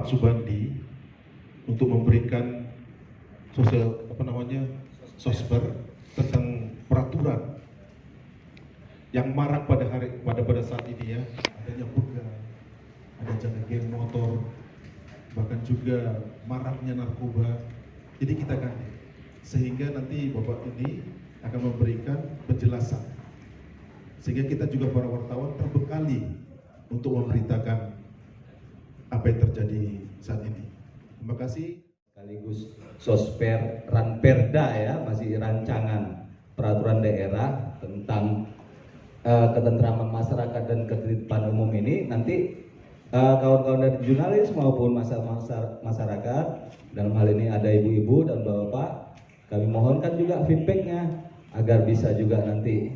Subandi untuk memberikan sosper tentang peraturan yang marak pada saat ini ya, adanya begal, ada jaga geng motor, bahkan juga maraknya narkoba. Jadi kita ganti sehingga nanti Bapak ini akan memberikan penjelasan sehingga kita juga para wartawan terbekali untuk memberitakan apa yang terjadi saat ini. Terima kasih. Sekaligus Sosper Ranperda ya, masih rancangan peraturan daerah tentang ketentraman masyarakat dan ketertiban umum ini. Nanti kawan-kawan dari jurnalis maupun masyarakat, dalam hal ini ada ibu-ibu dan bapak, kami mohonkan juga feedbacknya agar bisa juga nanti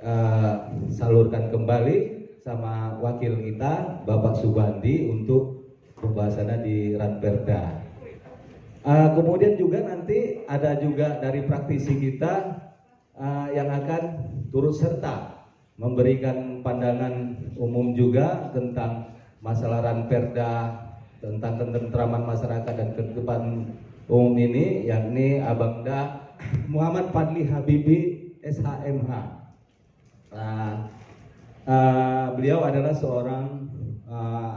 disalurkan kembali sama wakil kita Bapak Subandi untuk pembahasannya di Ranperda. Kemudian juga nanti ada juga dari praktisi kita yang akan turut serta memberikan pandangan umum juga tentang masalah Ranperda, tentang ketentraman masyarakat dan ketertiban umum ini, yakni Abangda Muhammad Fadli Habibi SHMH. Beliau adalah seorang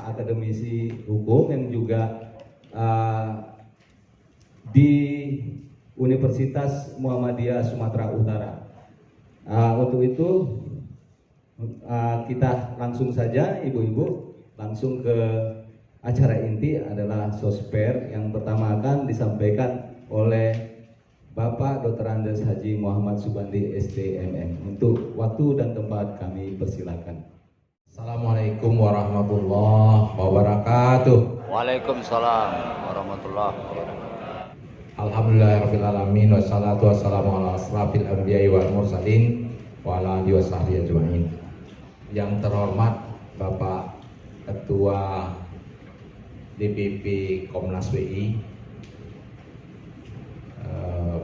akademisi hukum yang juga di Universitas Muhammadiyah Sumatera Utara. Untuk itu kita langsung saja ibu-ibu langsung ke acara inti adalah Sosper yang pertama akan disampaikan oleh Bapak Dr. Andes Haji Muhammad Subandi STMM. Untuk waktu dan tempat kami persilakan. Assalamualaikum warahmatullahi wabarakatuh. Waalaikumsalam warahmatullahi wabarakatuh. Alhamdulillahirrahmanirrahim. Wassalatu wassalamu ala asrafil anbiya'i wal mursalin wa ala alihi wasahbihi ajma'in. Yang terhormat Bapak Ketua DPP Komnas WI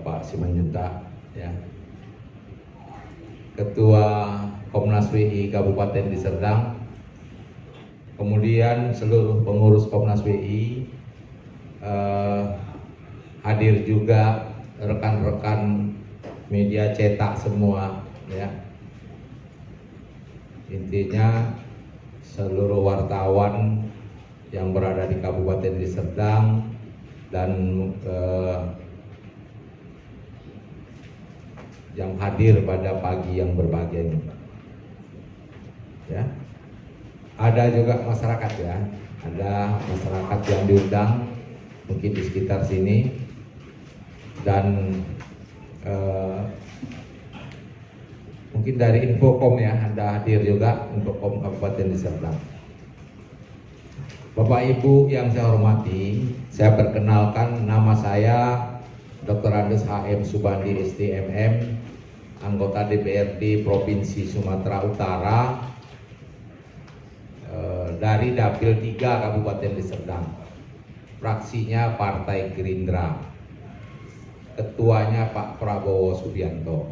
Pak Simanjuntak ya. Ketua Komnas WI Kabupaten Deli Serdang, kemudian seluruh pengurus Komnas WI, hadir juga rekan-rekan media cetak semua ya. Intinya seluruh wartawan yang berada di Kabupaten Deli Serdang dan yang hadir pada pagi yang berbahagia ini ya. Ada juga masyarakat ya, ada masyarakat yang diundang mungkin di sekitar sini, dan mungkin dari Infocom ya, Anda hadir juga Infocom Kabupaten Deli Serdang. Bapak Ibu yang saya hormati, saya perkenalkan, nama saya Dr. Andes HM Subandi STMM, anggota DPRD Provinsi Sumatera Utara dari Dapil 3 Kabupaten Deli Serdang. Fraksinya Partai Gerindra. Ketuanya Pak Prabowo Subianto.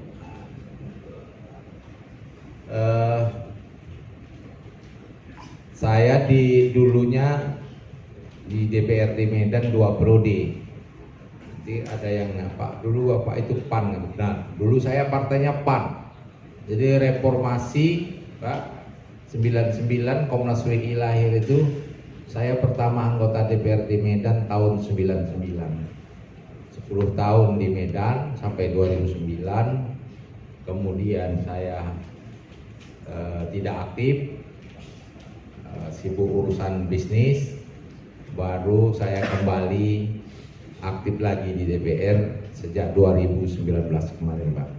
Saya dulunya di DPRD Medan 2 periode. Jadi ada yang Pak dulu Bapak itu PAN, nah dulu saya partainya PAN. Jadi reformasi Pak 99 Komnas WI lahir itu saya pertama anggota DPRD Medan tahun 99. 10 tahun di Medan sampai 2009. Kemudian saya tidak aktif, sibuk urusan bisnis. Baru saya kembali aktif lagi di DPR sejak 2019 kemarin Pak.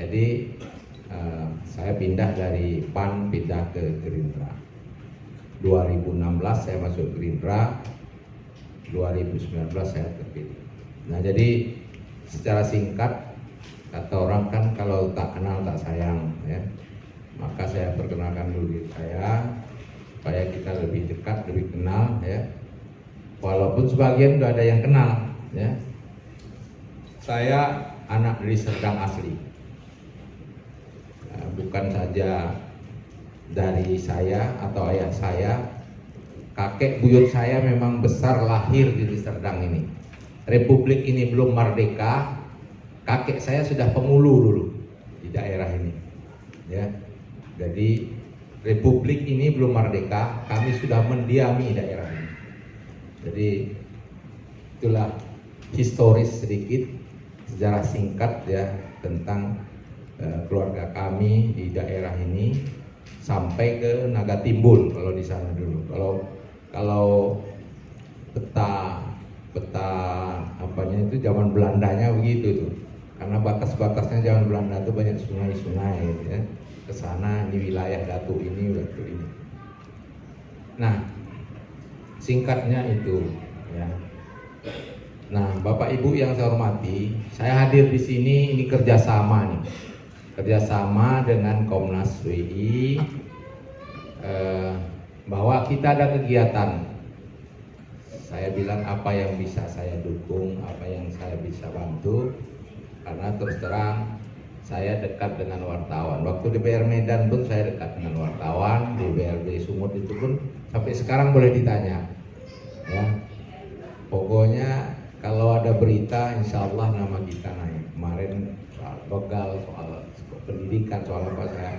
Jadi saya pindah dari PAN pindah ke Gerindra. 2016 saya masuk Gerindra, 2019 saya terpilih. Nah jadi secara singkat, kata orang kan kalau tak kenal tak sayang ya. Maka saya perkenalkan dulu diri saya supaya kita lebih dekat, lebih kenal ya. Walaupun sebagian sudah ada yang kenal ya. Saya anak Deli Serdang asli. Bukan saja dari saya atau ayah saya, kakek buyut saya memang besar lahir di Serdang ini. Republik ini belum merdeka, kakek saya sudah pemulu dulu di daerah ini. Ya, jadi Republik ini belum merdeka, kami sudah mendiami daerah ini. Jadi itulah historis sedikit, sejarah singkat ya tentang keluarga kami di daerah ini sampai ke Naga Timbul kalau di sana dulu. Kalau peta apanya itu zaman Belandanya begitu tuh. Karena batas-batasnya zaman Belanda itu banyak sungai-sungai ya. Ke sana di wilayah Datu ini. Nah, singkatnya itu ya. Nah, Bapak Ibu yang saya hormati, saya hadir di sini ini kerjasama nih. Kerjasama dengan Komnas WI bahwa kita ada kegiatan. Saya bilang apa yang bisa saya dukung, apa yang saya bisa bantu, karena terus terang saya dekat dengan wartawan. Waktu di BR Medan pun saya dekat dengan wartawan, di BRD Sumut itu pun sampai sekarang boleh ditanya. Ya, pokoknya kalau ada berita, insya Allah nama kita naik. Kemarin soal begal, soal pendidikan, soal apa saya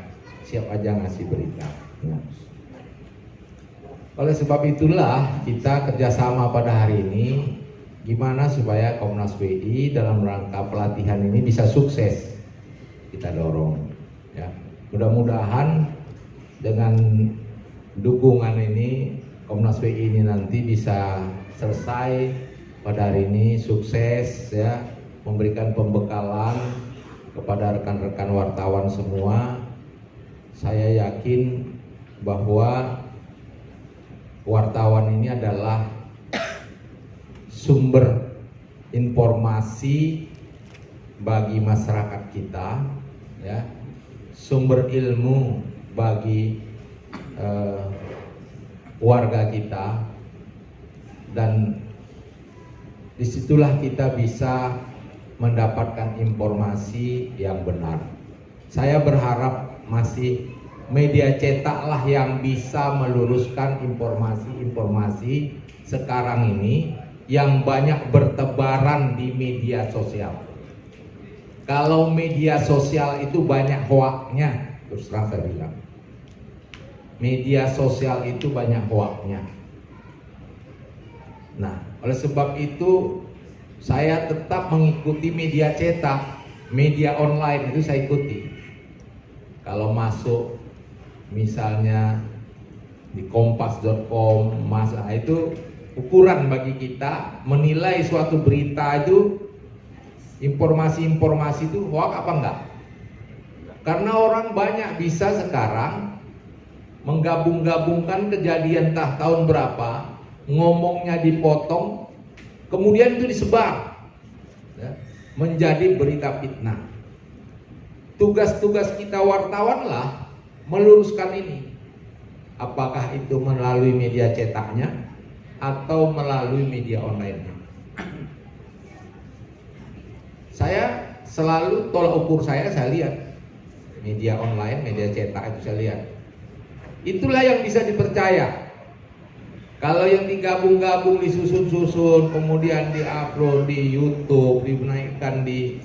siap aja ngasih berita. Ya. Oleh sebab itulah kita kerjasama pada hari ini gimana supaya Komnas WI dalam rangka pelatihan ini bisa sukses, kita dorong. Ya, mudah-mudahan dengan dukungan ini Komnas WI ini nanti bisa selesai pada hari ini, sukses ya, memberikan pembekalan kepada rekan-rekan wartawan semua. Saya yakin bahwa wartawan ini adalah sumber informasi bagi masyarakat kita, ya, sumber ilmu bagi warga kita, dan disitulah kita bisa mendapatkan informasi yang benar. Saya berharap masih media cetaklah yang bisa meluruskan informasi-informasi sekarang ini yang banyak bertebaran di media sosial. Kalau media sosial itu banyak hoaknya, terus terang saya bilang, media sosial itu banyak hoaknya. Nah, oleh sebab itu saya tetap mengikuti media cetak, media online itu saya ikuti. Kalau masuk misalnya di kompas.com, masa itu ukuran bagi kita menilai suatu berita itu, informasi-informasi itu hoax apa enggak. Karena orang banyak bisa sekarang menggabung-gabungkan kejadian entah tahun berapa, ngomongnya dipotong, kemudian itu disebar ya, menjadi berita fitnah. Tugas-tugas kita wartawan lah meluruskan ini. Apakah itu melalui media cetaknya atau melalui media online-nya. Saya selalu tolak ukur saya lihat media online, media cetak itu saya lihat. Itulah yang bisa dipercaya. Kalau yang digabung-gabung, disusun-susun, kemudian diupload di YouTube, dinaikkan di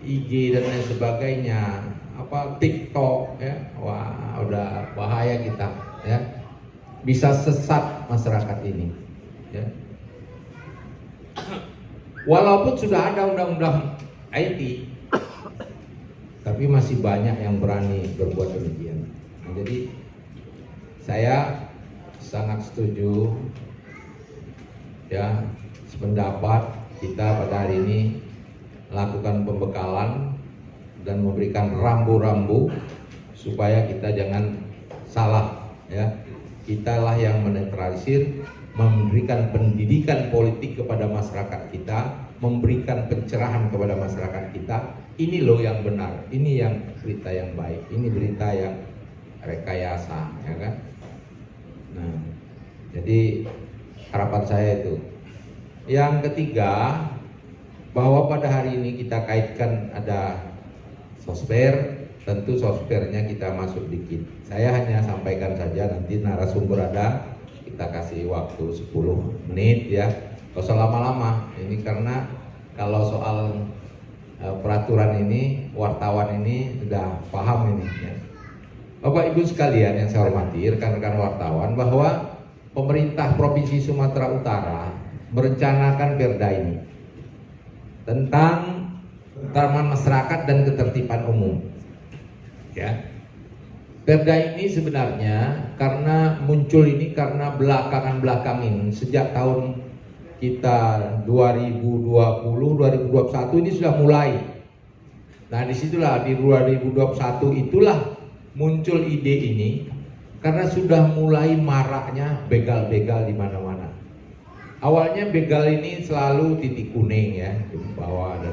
IG dan lain sebagainya, apa TikTok ya, wah udah bahaya kita ya, bisa sesat masyarakat ini ya. Walaupun sudah ada undang-undang IT, tapi masih banyak yang berani berbuat demikian. Nah, jadi saya sangat setuju ya, sependapat kita pada hari ini lakukan pembekalan dan memberikan rambu-rambu supaya kita jangan salah ya. Kitalah yang menetralisir, memberikan pendidikan politik kepada masyarakat kita, memberikan pencerahan kepada masyarakat kita. Ini loh yang benar, ini yang berita yang baik, ini berita yang rekayasa ya kan. Nah, jadi harapan saya itu. Yang ketiga, bahwa pada hari ini kita kaitkan ada sosper, tentu sospernya kita masuk dikit. Saya hanya sampaikan saja, nanti narasumber ada, kita kasih waktu 10 menit ya. Gak usah lama-lama. Ini karena kalau soal peraturan ini, wartawan ini sudah paham ini ya. Bapak Ibu sekalian yang saya hormati, rekan-rekan wartawan, bahwa pemerintah Provinsi Sumatera Utara merencanakan perda ini tentang ketertiban masyarakat dan ketertiban umum. Ya. Perda ini sebenarnya karena muncul ini karena belakangan ini sejak tahun kita 2020, 2021 ini sudah mulai. Nah disitulah di 2021 itulah muncul ide ini karena sudah mulai maraknya begal-begal di mana-mana. Awalnya begal ini selalu titik kuning ya di bawah ada.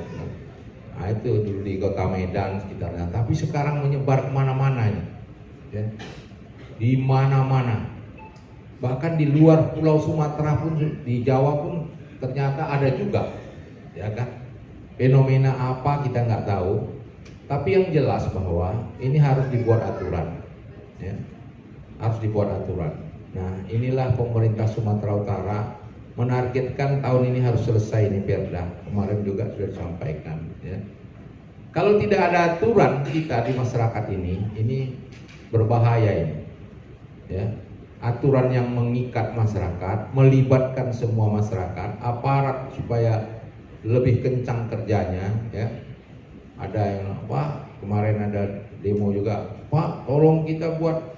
Nah itu dulu di Kota Medan sekitarnya. Tapi sekarang menyebar kemana-mana ya. Di mana-mana. Bahkan di luar Pulau Sumatera pun, di Jawa pun ternyata ada juga, ya kan? Fenomena apa kita nggak tahu. Tapi yang jelas bahwa ini harus dibuat aturan, ya. Harus dibuat aturan. Nah, inilah pemerintah Sumatera Utara menargetkan tahun ini harus selesai ini perda. Kemarin juga sudah disampaikan, ya. Kalau tidak ada aturan kita di masyarakat ini berbahaya ini, ya. Aturan yang mengikat masyarakat, melibatkan semua masyarakat, aparat supaya lebih kencang kerjanya, ya. Ada yang kemarin ada demo juga, Pak, tolong kita buat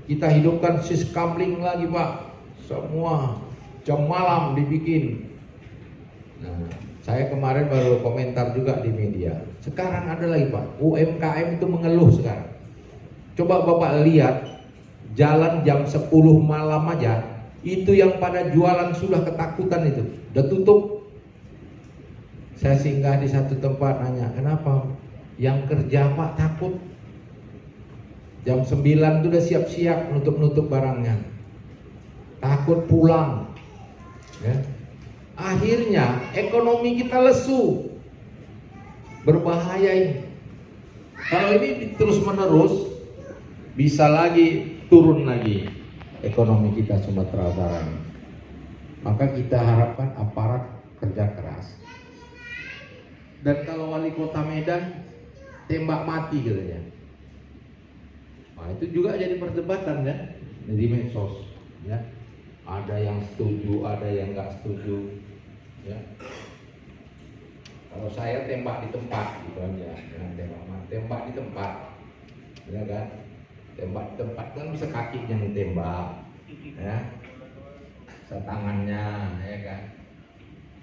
kita hidupkan siskamling lagi, Pak. Semua jam malam dibikin. Nah, saya kemarin baru komentar juga di media. Sekarang ada lagi, Pak, UMKM itu mengeluh sekarang. Coba Bapak lihat jalan jam 10 malam aja, itu yang pada jualan sudah ketakutan itu, udah tutup. Saya singgah di satu tempat nanya, kenapa? Yang kerja Pak takut. Jam 9 itu udah siap-siap nutup-nutup barangnya. Takut pulang. Ya. Akhirnya ekonomi kita lesu. Berbahaya ini. Kalau ini terus menerus bisa lagi turun lagi ekonomi kita Sumatera Utara ini. Maka kita harapkan aparat kerja keras. Dan kalau wali kota Medan tembak mati katanya. Nah, itu juga jadi perdebatan kan di medsos, ya. Ada yang setuju, ada yang nggak setuju, ya. Kalau saya tembak di tempat gitu aja, jangan tembak mati, tembak di tempat, ya kan? Tembak di tempat kan bisa kakinya ditembak, ya, setangannya, ya kan?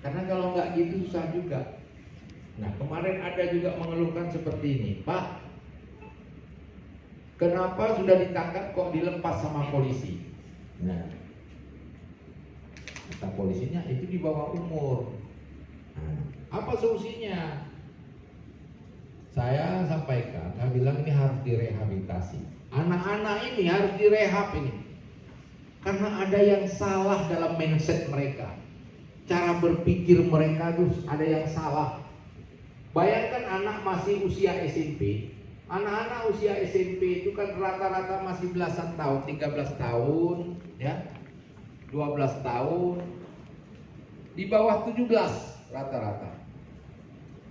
Karena kalau nggak gitu susah juga. Nah kemarin ada juga mengeluhkan seperti ini, Pak, kenapa sudah ditangkap kok dilepas sama polisi? Nah, kata polisinya itu di bawah umur. Nah, apa solusinya? Saya sampaikan, saya bilang ini harus direhabilitasi. Anak-anak ini harus direhab ini. Karena ada yang salah dalam mindset mereka. Cara berpikir mereka tuh ada yang salah. Bayangkan anak masih usia SMP. Anak-anak usia SMP itu kan rata-rata masih belasan tahun, 13 tahun, ya, 12 tahun, di bawah 17 rata-rata.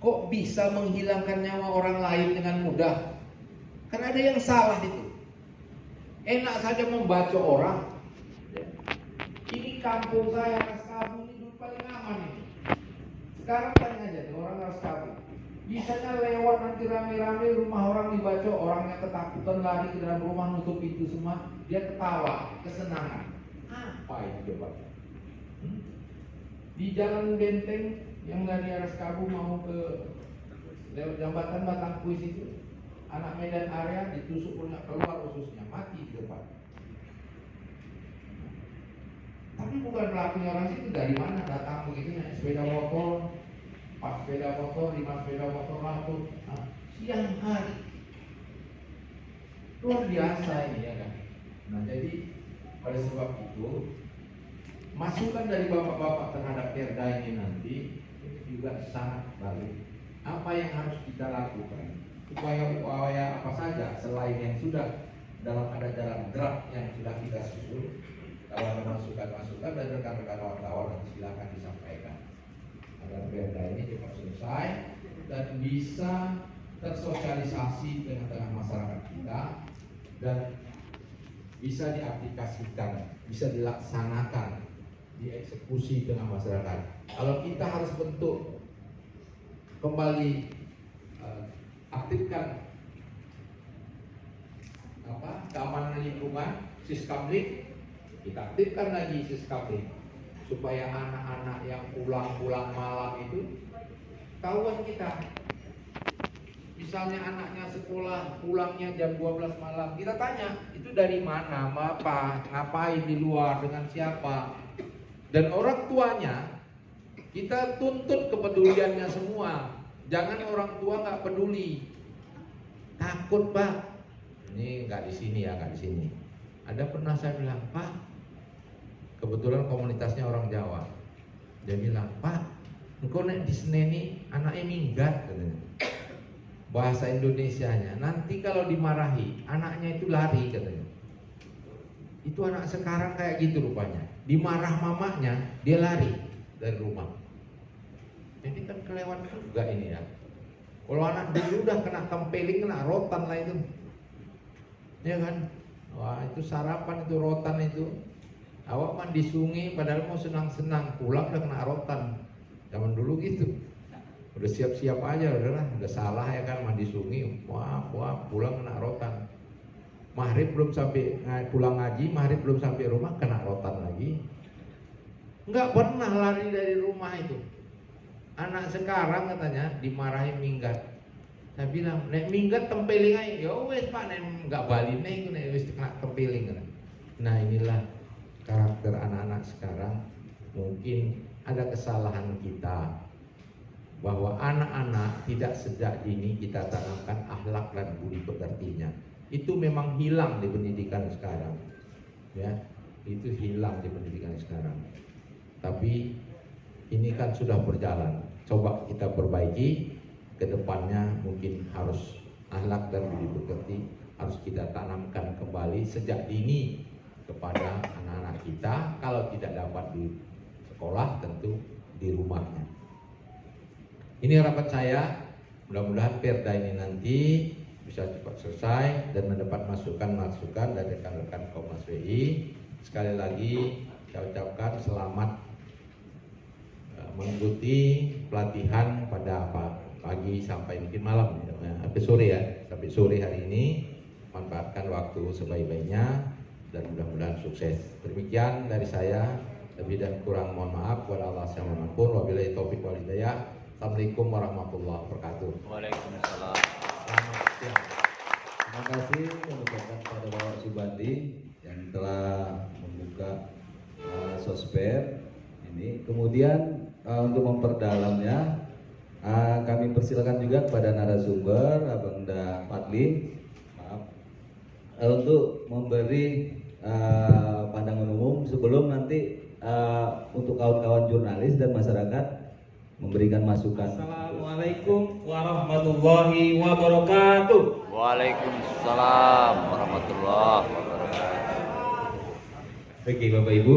Kok bisa menghilangkan nyawa orang lain dengan mudah? Kan ada yang salah itu. Enak saja membaca orang. Ini kampung saya, Raskabu ini dulu paling aman ini. Sekarang tanya aja tuh orang Raskabu. Bisanya lewat nanti rame-rame rumah orang dibaca, orangnya ketakutan lari ke dalam rumah nutup pintu semua, dia ketawa, kesenangan. Apa itu coba? Di Jalan Benteng yang dari Raskabu mau ke jembatan Batang Kuis itu, anak Medan area ditusuk punya keluar ususnya, mati di depan. Tapi bukan pelakunya orang situ, dari mana datang begitu naik sepeda motor, pas sepeda motor, 5 sepeda motor langsung siang hari. Luar biasa ini ya kan. Nah jadi pada sebab itu masukan dari bapak-bapak terhadap perda ini nanti itu juga sangat baik. Apa yang harus kita lakukan supaya upaya apa saja selain yang sudah dalam dalam draft yang sudah kita susun. Kalau ada masukan-masukan dari rekan-rekan wartawan, silakan disampaikan agar perda ini cepat selesai dan bisa tersosialisasi tengah-tengah masyarakat kita dan bisa diaplikasikan, bisa dilaksanakan, dieksekusi tengah masyarakat. Kalau kita harus bentuk kembali aktifkan keamanan lingkungan, Siskambling, kita aktifkan lagi Siskambling supaya anak-anak yang pulang malam itu kawan kita. Misalnya anaknya sekolah pulangnya jam 12 malam, kita tanya itu dari mana, apa, ngapain di luar, dengan siapa. Dan orang tuanya kita tuntut kepeduliannya semua. Jangan orang tua nggak peduli, takut Pak. Ini nggak di sini ya, nggak di sini. Ada pernah saya bilang, Pak, kebetulan komunitasnya orang Jawa. Dia bilang, Pak, engkau nek di seneni anaknya minggat, katanya. Bahasa Indonesianya, nanti kalau dimarahi anaknya itu lari, katanya. Itu anak sekarang kayak gitu rupanya. Dimarah mamanya dia lari dari rumah. Jadi kan kelewat juga ini ya. Kalau anak dulu udah kena tempeling, kena rotan lah itu, ya kan? Wah itu sarapan itu rotan itu. Awak mandi sungai padahal mau senang-senang, pulang udah kena rotan. Zaman dulu gitu. Udah siap-siap aja, udah salah ya kan mandi sungai, wah pulang kena rotan. Maghrib belum sampai pulang ngaji, maghrib belum sampai rumah kena rotan lagi. Nggak pernah lari dari rumah itu. Anak sekarang katanya dimarahin minggat. Saya bilang, nek minggat tempeling aja. Ya wes Pak, nek nggak balik nek wes kena tempeling. Nah inilah karakter anak-anak sekarang. Mungkin ada kesalahan kita, bahwa anak-anak tidak sejak dini kita tanamkan akhlak dan budi pekertinya. Itu memang hilang di pendidikan sekarang, ya, itu hilang di pendidikan sekarang. Tapi ini kan sudah berjalan, coba kita perbaiki. Kedepannya mungkin harus akhlak dan budi pekerti harus kita tanamkan kembali sejak dini kepada anak-anak kita. Kalau tidak dapat di sekolah, tentu di rumahnya. Ini harapan saya, mudah-mudahan perda ini nanti bisa cepat selesai dan mendapat masukan-masukan dari rekan-rekan Komnas WI. Sekali lagi saya ucapkan selamat mengikuti pelatihan pada pagi sampai mungkin malam, sampai sore ya, sampai sore hari ini. Manfaatkan waktu sebaik-baiknya dan mudah-mudahan sukses. Demikian dari saya, lebih dan kurang mohon maaf. Wabillahi taufiq wal hidayah. Assalamualaikum warahmatullahi wabarakatuh. Waalaikumsalam. Selamat siang. Terima kasih mengucapkan kepada Bapak Subandi yang telah membuka sosper ini. Kemudian untuk memperdalamnya, kami persilakan juga kepada narasumber Abang Da Fadli, untuk memberi pandangan umum sebelum nanti untuk kawan-kawan jurnalis dan masyarakat memberikan masukan. Assalamualaikum warahmatullahi wabarakatuh. Waalaikumsalam warahmatullahi wabarakatuh. Oke Bapak Ibu,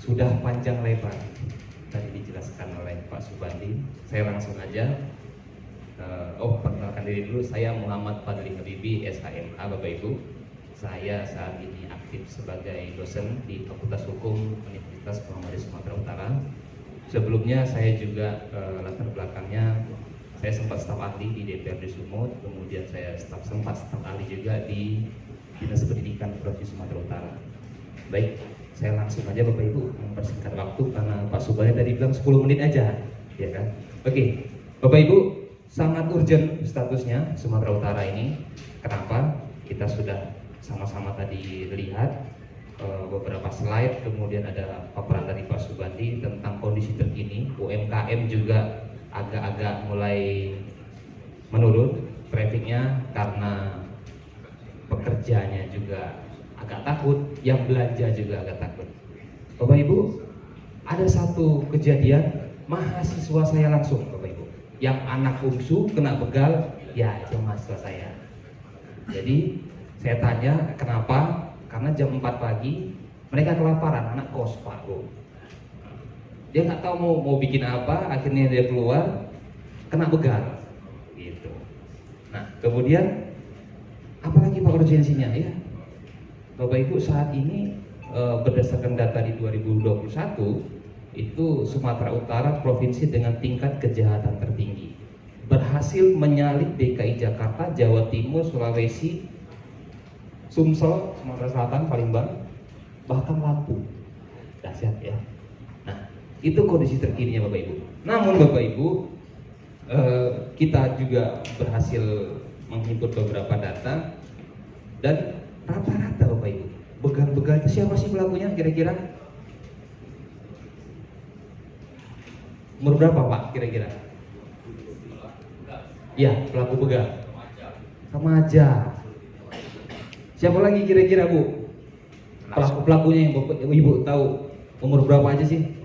sudah panjang lebar tadi dijelaskan oleh Pak Subandi. Saya langsung aja. Perkenalkan diri dulu, saya Muhammad Fadli Habibi, SHMA Bapak Ibu. Saya saat ini aktif sebagai dosen di Fakultas Hukum Universitas Muhammadiyah Sumatera Utara. Sebelumnya saya juga latar belakangnya saya sempat staf ahli di DPRD Sumut, kemudian saya sempat staf ahli juga di Dinas Pendidikan Provinsi Sumatera Utara. Baik, saya langsung aja Bapak Ibu mempersingkat waktu karena Pak Subandi tadi bilang 10 menit aja, ya kan? Oke, Bapak Ibu, sangat urgent statusnya Sumatera Utara ini. Kenapa? Kita sudah sama-sama tadi lihat beberapa slide, kemudian ada paparan dari Pak Subandi tentang kondisi terkini. UMKM juga agak-agak mulai menurun trafiknya karena pekerjanya juga agak takut, yang belanja juga agak takut. Bapak Ibu, ada satu kejadian mahasiswa saya langsung, Bapak Ibu, yang anak bungsu kena begal, ya itu mahasiswa saya. Jadi saya tanya kenapa? Karena jam 4 pagi mereka kelaparan, anak kos Pak Bu. Dia nggak tahu mau bikin apa, akhirnya dia keluar kena begal, gitu. Nah kemudian apalagi Pak urgensinya ya, Bapak Ibu saat ini berdasarkan data di 2021 itu Sumatera Utara provinsi dengan tingkat kejahatan tertinggi, berhasil menyalip DKI Jakarta, Jawa Timur, Sulawesi, Sumsel, Sumatera Selatan, Palembang, bahkan Lampung. Dahsyat ya. Nah, itu kondisi terkininya Bapak Ibu. Namun Bapak Ibu, kita juga berhasil menghimpun beberapa data dan rata-rata Bapak Ibu, begal-begal itu siapa sih pelakunya kira-kira? Umur berapa Pak kira-kira? Ya, pelaku begal. Remaja. Siapa lagi kira-kira Bu? Pelaku-pelakunya yang Bapak Ibu tahu umur berapa aja sih?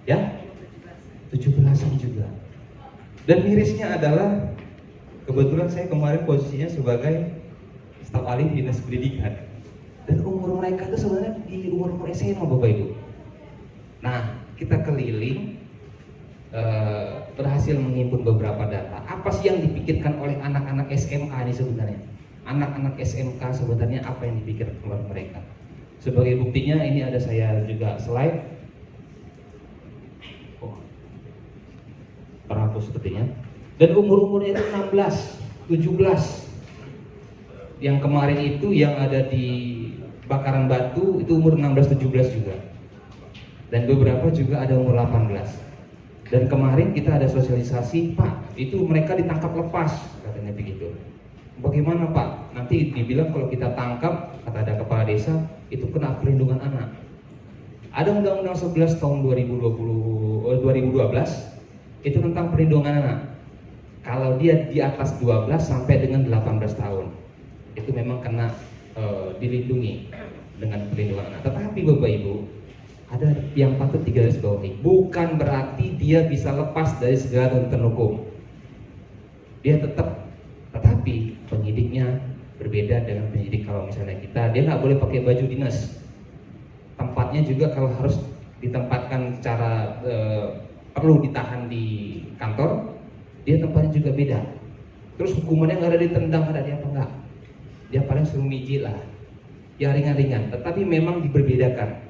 Ya? 17-an juga. Dan mirisnya adalah kebetulan saya kemarin posisinya sebagai staf ahli dinas pendidikan. Dan umur mereka itu sebenarnya di umur SMA Bapak Ibu. Nah, kita keliling berhasil menghimpun beberapa data. Apa sih yang dipikirkan oleh anak-anak SMA ini sebenarnya? Anak-anak SMK sebenarnya apa yang dipikirkan oleh mereka? Sebagai buktinya ini ada saya juga slide. Oh, terhapus sepertinya. Dan umur-umurnya itu 16, 17. Yang kemarin itu yang ada di Bakaran Batu itu umur 16-17 juga. Dan beberapa juga ada umur 18. Dan kemarin kita ada sosialisasi, Pak, itu mereka ditangkap lepas, katanya begitu. Bagaimana Pak? Nanti dibilang kalau kita tangkap, kata ada kepala desa, itu kena perlindungan anak. Ada Undang-Undang 11 tahun 2012 itu tentang perlindungan anak. Kalau dia di atas 12 sampai dengan 18 tahun, itu memang kena dilindungi dengan perlindungan anak. Tetapi Bapak Ibu, ada yang patut digarisbawahi. Bukan berarti dia bisa lepas dari segala tuntutan hukum. Dia tetapi penyidiknya berbeda dengan penyidik. Kalau misalnya dia nggak boleh pakai baju dinas. Tempatnya juga kalau harus ditempatkan secara perlu ditahan di kantor, dia tempatnya juga beda. Terus hukumannya nggak ada ditendang, nggak ada di apa enggak. Dia paling suruh mijil lah, ya ringan-ringan. Tetapi memang diberbedakan.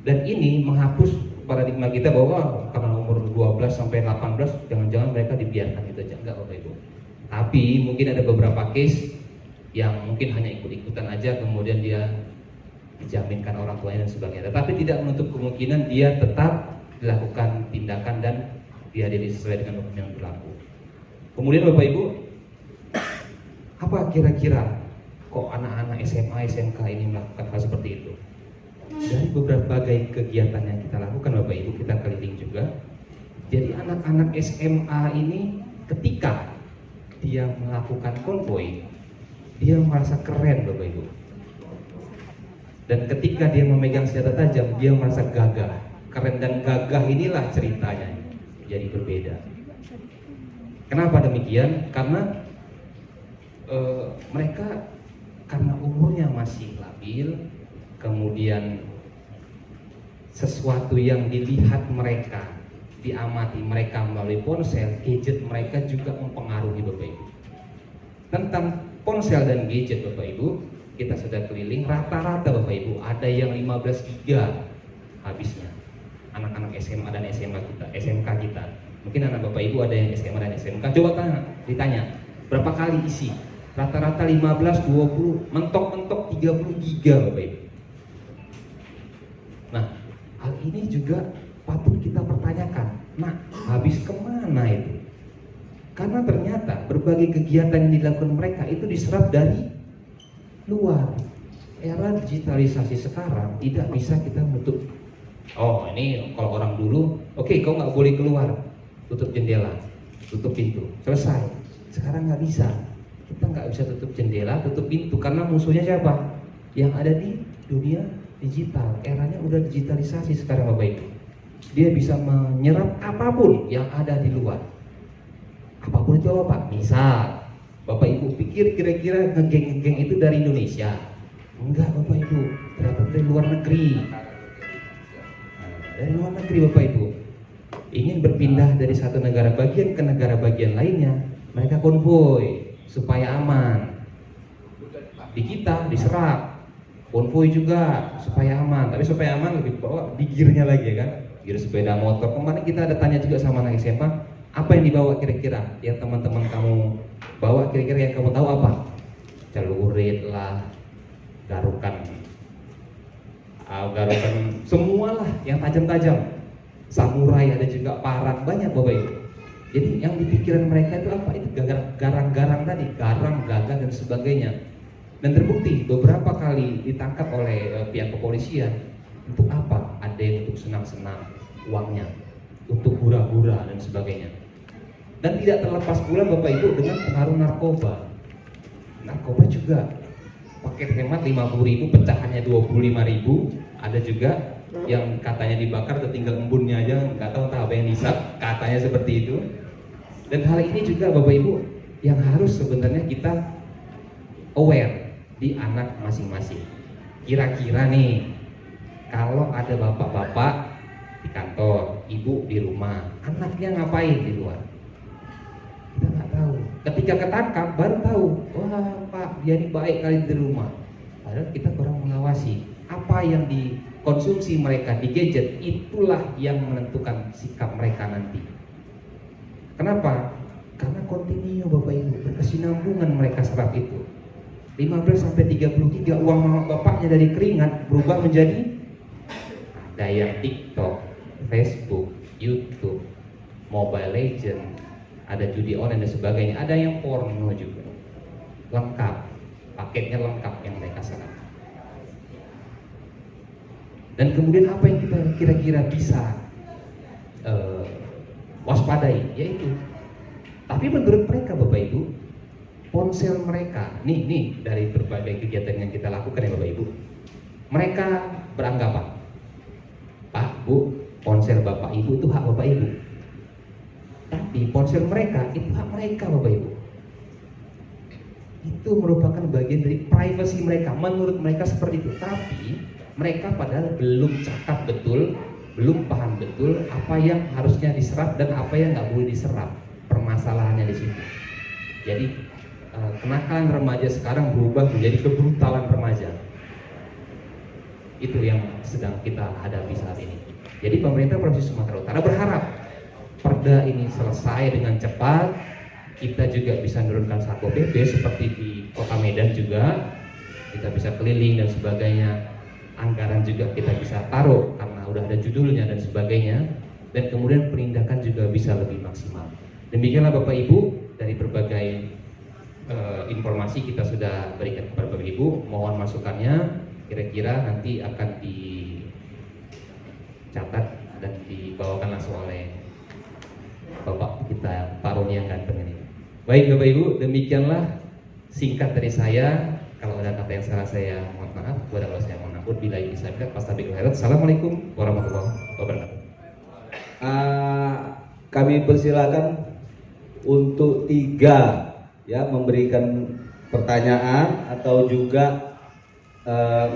Dan ini menghapus paradigma kita bahwa karena umur 12 sampai 18 jangan-jangan mereka dibiarkan gitu aja. Enggak Bapak Ibu. Tapi mungkin ada beberapa case yang mungkin hanya ikut-ikutan aja, kemudian dia dijaminkan orang tuanya dan sebagainya. Tetapi tidak menutup kemungkinan dia tetap dilakukan tindakan dan dia sesuai dengan hukum yang berlaku. Kemudian Bapak Ibu, apa kira-kira kok anak-anak SMA, SMK ini melakukan hal seperti itu? Dari berbagai kegiatan yang kita lakukan Bapak Ibu, kita keliling juga. Jadi anak-anak SMA ini ketika dia melakukan konvoy, dia merasa keren Bapak Ibu. Dan ketika dia memegang senjata tajam, dia merasa gagah. Keren dan gagah inilah ceritanya jadi berbeda. Kenapa demikian? Karena mereka karena umurnya masih labil, kemudian sesuatu yang dilihat mereka, diamati mereka melalui ponsel, gadget mereka juga mempengaruhi Bapak Ibu. Tentang ponsel dan gadget Bapak Ibu, kita sudah keliling, rata-rata Bapak Ibu ada yang 15 giga habisnya. Anak-anak SMA dan SMK kita. Mungkin anak Bapak Ibu ada yang SMA dan SMK, coba ditanya, berapa kali isi? Rata-rata 15, 20, mentok-mentok 30 giga Bapak Ibu. Nah, hal ini juga patut kita pertanyakan. Nah, habis kemana itu? Karena ternyata berbagai kegiatan yang dilakukan mereka itu diserap dari luar. Era digitalisasi sekarang tidak bisa kita menutup. Oh, ini kalau orang dulu, oke, kau nggak boleh keluar, tutup jendela, tutup pintu, selesai. Sekarang nggak bisa. Kita nggak bisa tutup jendela, tutup pintu, karena musuhnya siapa? Yang ada di dunia digital. Eranya udah digitalisasi sekarang Bapak Ibu. Dia bisa menyerap apapun yang ada di luar. Apapun itu apa Pak? Misal Bapak Ibu pikir kira-kira ngegeng-ngegeng itu dari Indonesia? Enggak Bapak Ibu, ternyata dari luar negeri. Dari luar negeri Bapak Ibu. Ingin berpindah dari satu negara bagian ke negara bagian lainnya, mereka konvoy supaya aman. Di kita diserap, konvoy juga supaya aman. Tapi supaya aman lebih bawa di gearnya lagi ya kan, gear sepeda motor. Kemarin kita ada tanya juga sama anak SMA, apa yang dibawa kira-kira? Yang teman-teman kamu bawa kira-kira yang kamu tahu apa? Celurit lah, garukan, garukan semualah yang tajam-tajam. Samurai ada juga, parang, banyak Bapak Ibu. Jadi yang di pikiran mereka itu apa? Itu garang-garang tadi, garang, gagah dan sebagainya. Dan terbukti beberapa kali ditangkap oleh pihak kepolisian. Untuk apa? Ada yang untuk senang-senang uangnya, untuk hura-hura dan sebagainya. Dan tidak terlepas pula Bapak Ibu dengan pengaruh narkoba. Narkoba juga paket hemat 50.000, pecahannya 25.000. Ada juga yang katanya dibakar, tinggal embunnya aja, nggak tahu entah apa yang disap, katanya seperti itu. Dan hal ini juga Bapak Ibu yang harus sebenarnya kita aware di anak masing-masing. Kira-kira nih, kalau ada bapak-bapak di kantor, ibu di rumah, anaknya ngapain di luar? Kita nggak tahu. Ketika ketangkap baru tahu, wah Pak, dia ini baik kali di rumah. Padahal kita kurang mengawasi. Apa yang dikonsumsi mereka di gadget, itulah yang menentukan sikap mereka nanti. Kenapa? Karena kontinu Bapak Ibu, berkesinambungan mereka serap itu. 15-33 uang mama bapaknya dari keringat berubah menjadi ada yang TikTok, Facebook, YouTube, Mobile Legend, ada judi online dan sebagainya, ada yang porno juga. Lengkap, paketnya lengkap yang mereka serap. Dan kemudian apa yang kita kira-kira bisa waspadai, yaitu, tapi menurut mereka Bapak Ibu, ponsel mereka, nih dari berbagai kegiatan yang kita lakukan ya Bapak Ibu, mereka beranggapan, Pak, Bu, ponsel Bapak Ibu itu hak Bapak Ibu. Tapi ponsel mereka itu hak mereka Bapak Ibu. Itu merupakan bagian dari privasi mereka, menurut mereka seperti itu. Tapi mereka padahal belum cakap betul, belum paham betul apa yang harusnya diserap dan apa yang nggak boleh diserap. Permasalahannya di situ. Jadi kenakalan remaja sekarang berubah menjadi kebrutalan remaja. Itu yang sedang kita hadapi saat ini. Jadi pemerintah Provinsi Sumatera Utara berharap perda ini selesai dengan cepat. Kita juga bisa menurunkan Satpol PP seperti di Kota Medan juga. Kita bisa keliling dan sebagainya. Anggaran juga kita bisa taruh karena udah ada judulnya dan sebagainya. Dan kemudian penindakan juga bisa lebih maksimal. Demikianlah Bapak Ibu, dari berbagai informasi kita sudah berikan kepada Bapak Ibu. Mohon masukannya, kira-kira nanti akan dicatat dan dibawakan langsung oleh Bapak kita Paroni yang ganteng ini. Baik Bapak Ibu, demikianlah singkat dari saya. Kalau ada kata yang salah saya mohon maaf, kepada Allah saya mohon ampun. Bila ini saya pastabiqul khairat. Assalamualaikum warahmatullahi wabarakatuh. Kami persilakan untuk 3 ya memberikan pertanyaan atau juga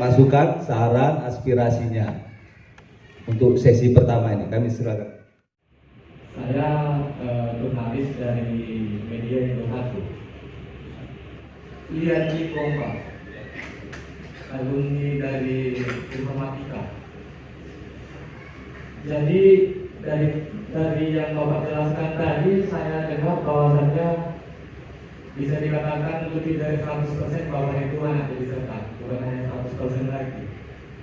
masukan, saran, aspirasinya untuk sesi pertama ini. Kami silakan. Saya jurnalis dari media Indonesia. Lihat di Kompas, alumni dari informatika. Jadi dari yang Bapak jelaskan tadi, saya dengar bahwasannya bisa dikatakan lebih dari 100% bahwa itu anak jadi serta, bukan hanya 100% lagi.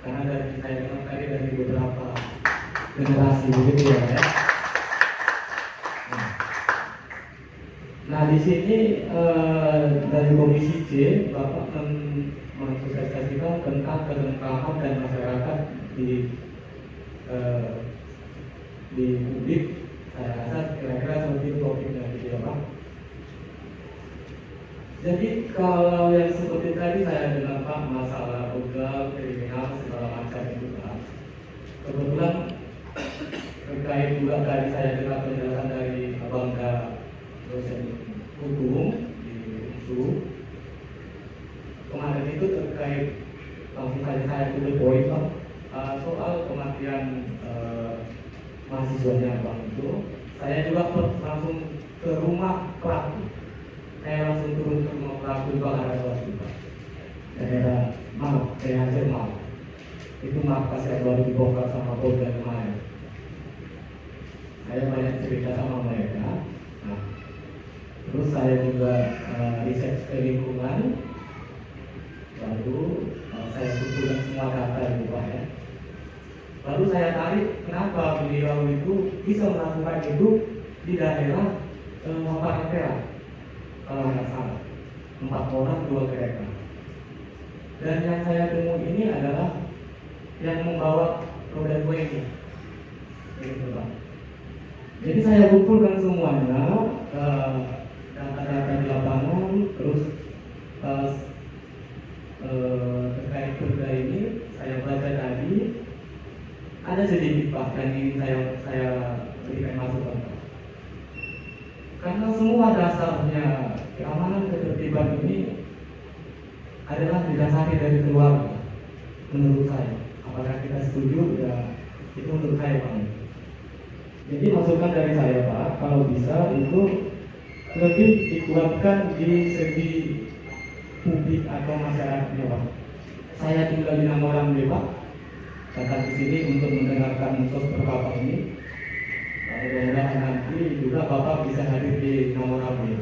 Karena dari saya dengar tadi dari beberapa generasi begitu ya. Nah di sini dari Komisi C Bapak mensosialisasikan tentang ketentraman dan masyarakat di publik. Saya rasa kira-kira seperti itu topiknya gitu ya Pak. Jadi kalau yang seperti tadi saya dengar Pak, masalah begal, kriminal segala macam itu Pak. Kebetulan terkait juga tadi saya dengar penjelasan dari Abang dosen hukum di isu kemarin itu terkait langsung saja saya to the point Pak, soal kematian mahasiswanya Bang itu. Saya juga langsung ke rumah pelaku. Saya langsung turun ke rumah pelaku itu ada kelas juga. Daerah Malang, daerah Jerman. Itu markas yang baru dibongkar sama Polda kemarin. Saya banyak cerita sama mereka. Nah, terus saya juga riset ke lingkungan. Lalu saya kumpulkan semua data itu Pak ya. Lalu saya tarik kenapa beliau itu bisa melakukan itu di daerah Mampang Ampera, kalau nggak salah 4 orang 2 kereta. Dan yang saya temui ini adalah yang membawa roda 2 ini. Gitu, Pak. Jadi saya kumpulkan semuanya data-data di lapangan, terus terkait perda ini saya baca tadi ada sedikit Pak yang ingin saya berikan masukan Pak. Karena semua dasarnya keamanan ketertiban ini adalah didasari dari keluarga menurut saya. Apakah kita setuju? Ya itu menurut saya Pak. Jadi masukan dari saya Pak, kalau bisa itu lebih dikuatkan di segi publik atau masyarakatnya Pak. Saya tinggal di Namorambe Pak, datang ke sini untuk mendengarkan sosper Bapak ini. Mudah-mudahan nanti juga Bapak bisa hadir di Namorambe,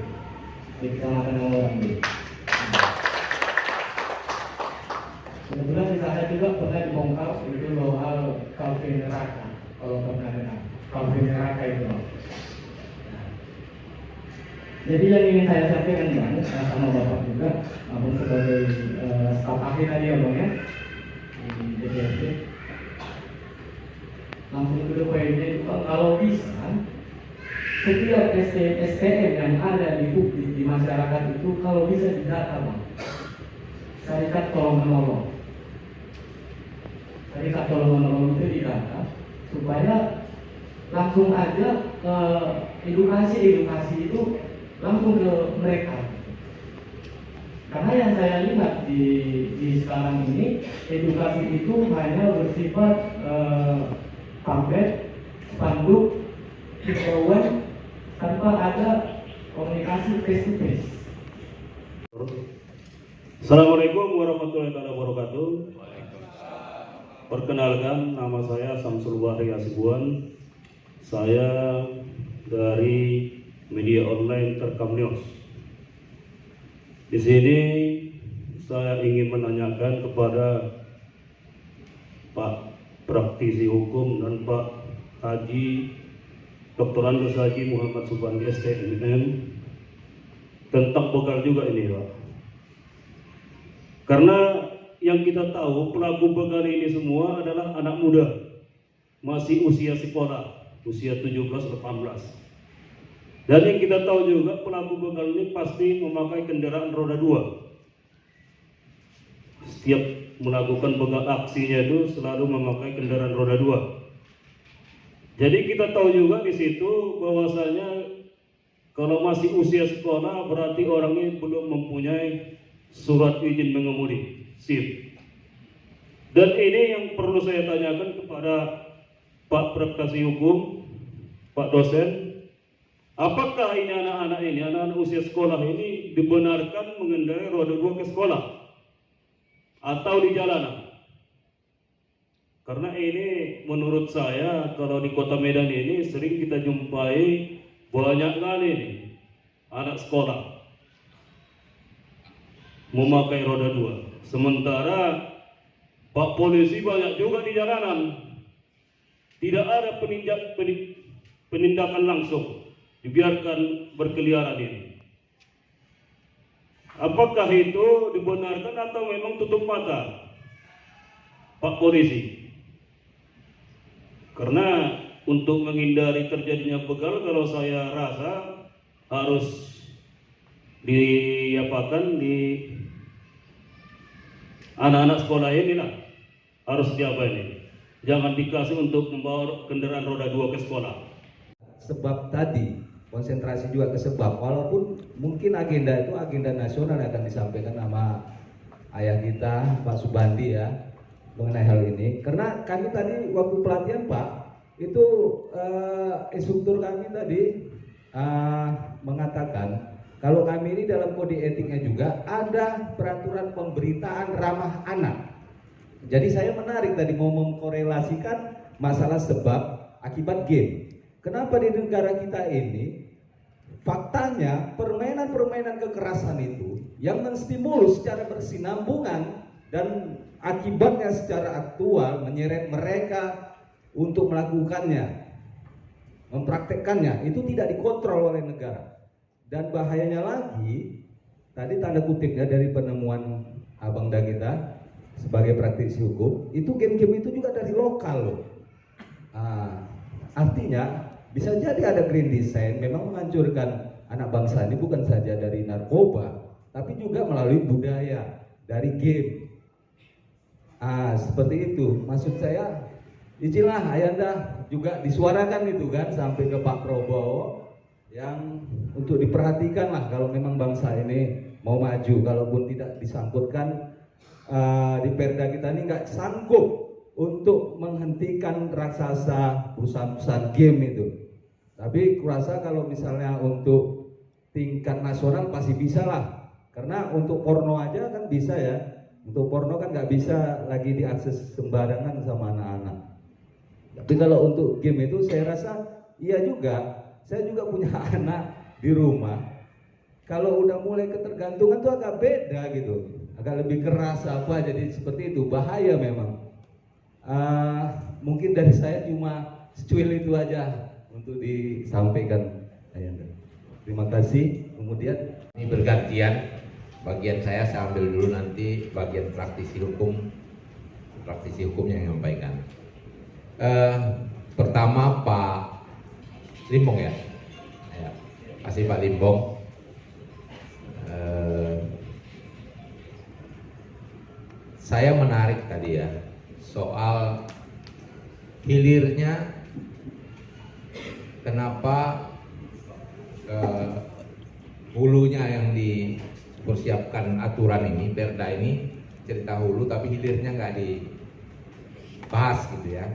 di Kecamatan Namorambe. Kebetulan di sana juga pernah dibongkar itu soal kafe neraka, kalau pernah dengar kafe neraka itu. Jadi yang ingin saya sampaikan Bang, sama Bapak juga, Abang sebagai staf ahli tadi ya Bang ya, di DPRD. Langsung ke poinnya itu kalau bisa, setiap STM yang ada di publik, di masyarakat itu kalau bisa didata Bang. Syarikat tolong menolong. Syarikat tolong menolong itu didata, supaya langsung aja edukasi itu langsung ke mereka. Karena yang saya lihat di sekarang ini edukasi itu hanya bersifat pamflet, spanduk, himbauan tanpa ada komunikasi face to face. Assalamualaikum warahmatullahi wabarakatuh. Perkenalkan, nama saya Samsul Wahri Asibuan. Saya dari media online Terkam News. Di sini saya ingin menanyakan kepada Pak praktisi hukum dan Pak Haji Dr. Andes Haji Muhammad Subandi STMM tentang bekal juga ini Pak. Karena yang kita tahu pelaku bekal ini semua adalah anak muda, masih usia sekolah, usia 17-18. Dan yang kita tahu juga pelaku begal ini pasti memakai kendaraan roda 2. Setiap melakukan begal aksinya itu selalu memakai kendaraan roda 2. Jadi kita tahu juga di situ bahwasanya kalau masih usia sekolah berarti orangnya belum mempunyai surat izin mengemudi, SIM. Dan ini yang perlu saya tanyakan kepada Pak praktisi hukum, Pak dosen. Apakah ini anak-anak usia sekolah ini dibenarkan mengendarai roda 2 ke sekolah atau di jalanan? Karena ini menurut saya kalau di Kota Medan ini sering kita jumpai banyak kali nih anak sekolah memakai roda 2. Sementara Pak polisi banyak juga di jalanan. Tidak ada penindakan langsung. Dibiarkan berkeliaran ini. Apakah itu dibenarkan atau memang tutup mata Pak polisi? Karena untuk menghindari terjadinya begal, kalau saya rasa harus diapakan di anak-anak sekolah ini lah, harus diapa ini. Jangan dikasih untuk membawa kendaraan roda 2 ke sekolah. Sebab tadi konsentrasi juga ke sebab, walaupun mungkin agenda itu agenda nasional yang akan disampaikan sama ayah kita Pak Subandi ya mengenai hal ini. Karena kami tadi waktu pelatihan Pak itu instruktur kami tadi mengatakan kalau kami ini dalam kode etiknya juga ada peraturan pemberitaan ramah anak. Jadi saya menarik tadi mau mengkorelasikan masalah sebab akibat game. Kenapa di negara kita ini faktanya permainan-permainan kekerasan itu yang menstimulus secara bersinambungan dan akibatnya secara aktual menyeret mereka untuk melakukannya, mempraktekkannya, itu tidak dikontrol oleh negara. Dan bahayanya lagi, tadi tanda kutipnya dari penemuan Abang Da kita sebagai praktisi hukum, itu game-game itu juga dari lokal loh. Artinya bisa jadi ada green design memang menghancurkan anak bangsa ini bukan saja dari narkoba, tapi juga melalui budaya dari game. Seperti itu. Maksud saya, izinlah Ayanda juga disuarakan itu kan sampai ke Pak Prabowo yang untuk diperhatikan lah kalau memang bangsa ini mau maju. Kalaupun tidak disangkutkan di Perda kita ini nggak sanggup untuk menghentikan raksasa perusahaan-perusahaan game itu. Tapi kurasa kalau misalnya untuk tingkat nasional pasti bisa lah. Karena untuk porno aja kan bisa ya. Untuk porno kan nggak bisa lagi diakses sembarangan sama anak-anak. Tapi kalau untuk game itu saya rasa iya juga. Saya juga punya anak di rumah. Kalau udah mulai ketergantungan tuh agak beda gitu. Agak lebih keras apa, jadi seperti itu. Bahaya memang. Mungkin dari saya cuma secuil itu aja untuk disampaikan. Terima kasih. Kemudian ini bergantian, bagian saya ambil dulu, nanti bagian praktisi hukumnya yang menyampaikan. Pertama Pak Limbong ya, kasih Pak Limbong. Saya menarik tadi ya soal hilirnya, kenapa hulunya yang dipersiapkan aturan ini, Perda ini cerita hulu, tapi hilirnya nggak dibahas gitu ya,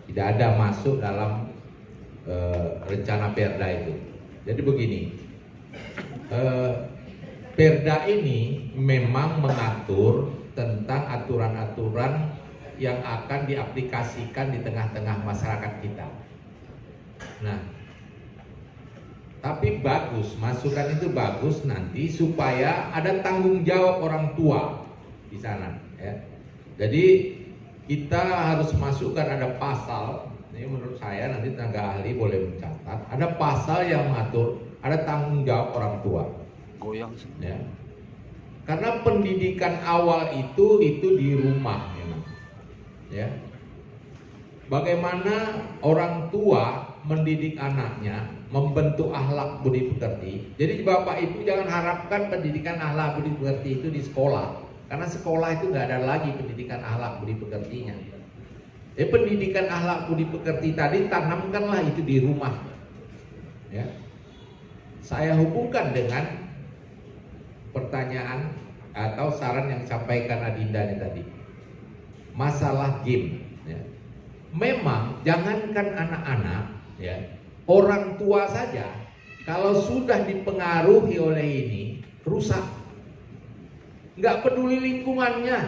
tidak ada masuk dalam rencana Perda itu. Jadi begini, Perda ini memang mengatur tentang aturan-aturan yang akan diaplikasikan di tengah-tengah masyarakat kita. Nah, tapi bagus, masukan itu bagus nanti supaya ada tanggung jawab orang tua di sana ya. Jadi kita harus masukkan ada pasal, ini menurut saya nanti tenaga ahli boleh mencatat, ada pasal yang mengatur ada tanggung jawab orang tua. Goyang Ya. Karena pendidikan awal itu di rumah memang. Ya. Bagaimana orang tua mendidik anaknya, membentuk akhlak budi pekerti. Jadi Bapak Ibu jangan harapkan pendidikan akhlak budi pekerti itu di sekolah, karena sekolah itu nggak ada lagi pendidikan akhlak budi pekertinya. Pendidikan akhlak budi pekerti tadi tanamkanlah itu di rumah. Ya. Saya hubungkan dengan pertanyaan atau saran yang disampaikan Adinda ini tadi, masalah game. Ya. Memang jangankan anak-anak, ya, orang tua saja kalau sudah dipengaruhi oleh ini rusak. Nggak peduli lingkungannya,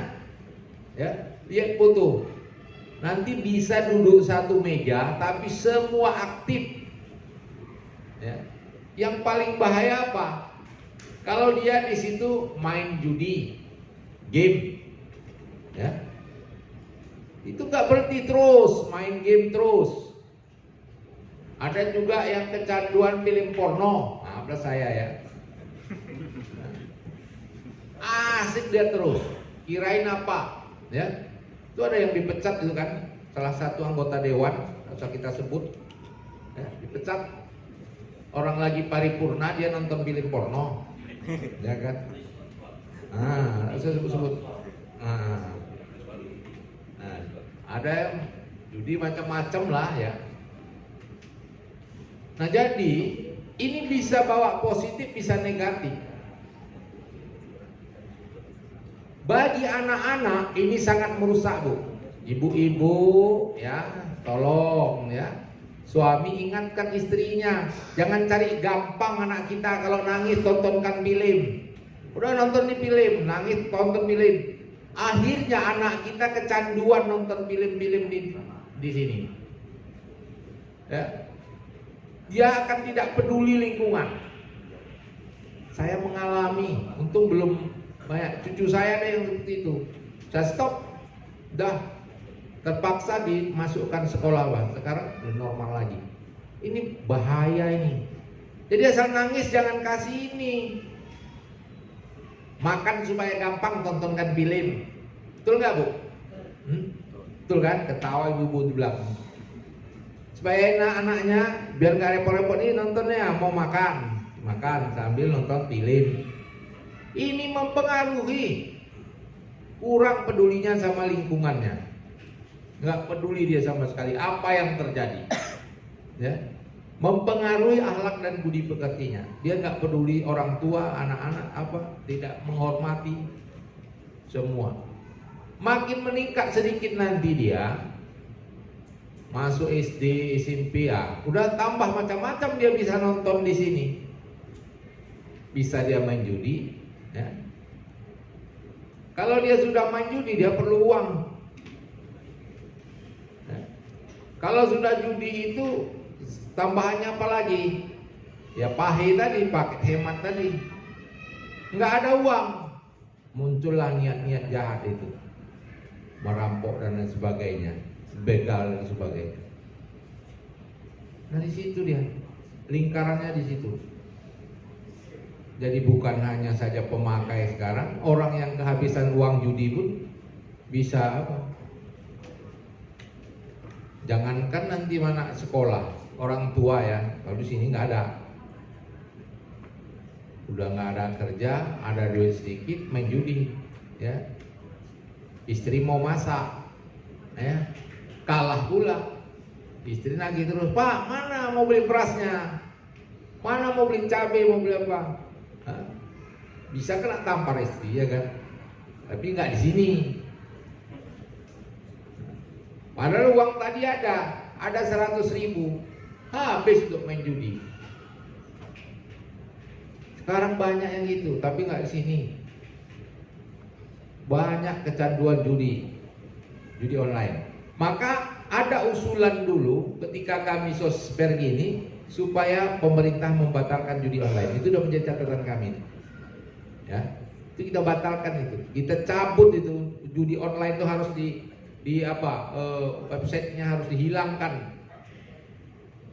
ya, lihat foto. Nanti bisa duduk satu meja tapi semua aktif. Ya. Yang paling bahaya apa? Kalau dia di situ main judi, game, ya, itu nggak berhenti terus main game terus. Ada juga yang kecanduan film porno, maaflah saya ya, asik dia terus, kirain apa, ya, itu ada yang dipecat itu kan, salah satu anggota dewan, nggak usah kita sebut, ya, dipecat, orang lagi paripurna dia nonton film porno. Ya kan? Saya sebut-sebut. Ada yang judi macam-macam lah ya. Nah jadi Ini bisa bawa positif, bisa negatif. Bagi anak-anak ini sangat merusak, Bu. Ibu-ibu ya, tolong ya. Suami ingatkan istrinya, jangan cari gampang anak kita kalau nangis tontonkan film. Udah nonton di film, nangis tonton film. Akhirnya anak kita kecanduan nonton film-film di sini. Ya. Dia akan tidak peduli lingkungan. Saya mengalami, untung belum banyak. Cucu saya ada yang seperti itu. Saya stop, dah terpaksa dimasukkan sekolah, Bang. Sekarang udah normal lagi. Ini bahaya ini. Jadi asal nangis jangan kasih ini. Makan supaya gampang, tontonkan film. Betul nggak, Bu? Betul kan? Ketawa ibu-ibu di belakang. Supaya enak anaknya, biar nggak repot-repot nih nontonnya. Mau makan sambil nonton film. Ini mempengaruhi. Kurang pedulinya sama lingkungannya. Nggak peduli dia sama sekali apa yang terjadi. Ya. Mempengaruhi akhlak dan budi pekertinya. Dia nggak peduli orang tua, anak-anak apa, tidak menghormati semua. Makin meningkat sedikit nanti dia masuk SD, SMP ya, udah tambah macam-macam dia bisa nonton di sini. Bisa dia main judi, ya. Kalau dia sudah main judi dia perlu uang. Ya. Kalau sudah judi itu tambahannya apa lagi? Ya pahe tadi, pakai hemat tadi. Nggak ada uang. Muncullah niat-niat jahat itu. Merampok dan lain sebagainya. Begal dan sebagainya. Nah di situ dia. Lingkarannya di situ. Jadi bukan hanya saja pemakai sekarang. Orang yang kehabisan uang judi pun bisa apa? Jangankan nanti anak sekolah, orang tua ya, kalau di sini nggak ada, udah nggak ada kerja, ada duit sedikit, main judi, ya. Istri mau masak, ya, kalah pula, istri nagih terus, Pak, mana mau beli berasnya, mana mau beli cabai, mau beli apa, hah? Bisa kena tampar istri ya kan, tapi nggak di sini. Padahal uang tadi ada 100.000, habis untuk main judi. Sekarang banyak yang gitu, tapi nggak di sini. Banyak kecanduan judi online. Maka ada usulan dulu ketika kami sosper gini supaya pemerintah membatalkan judi online. Itu sudah menjadi catatan kami. Ya, itu kita batalkan itu. Kita cabut itu judi online itu harus websitenya harus dihilangkan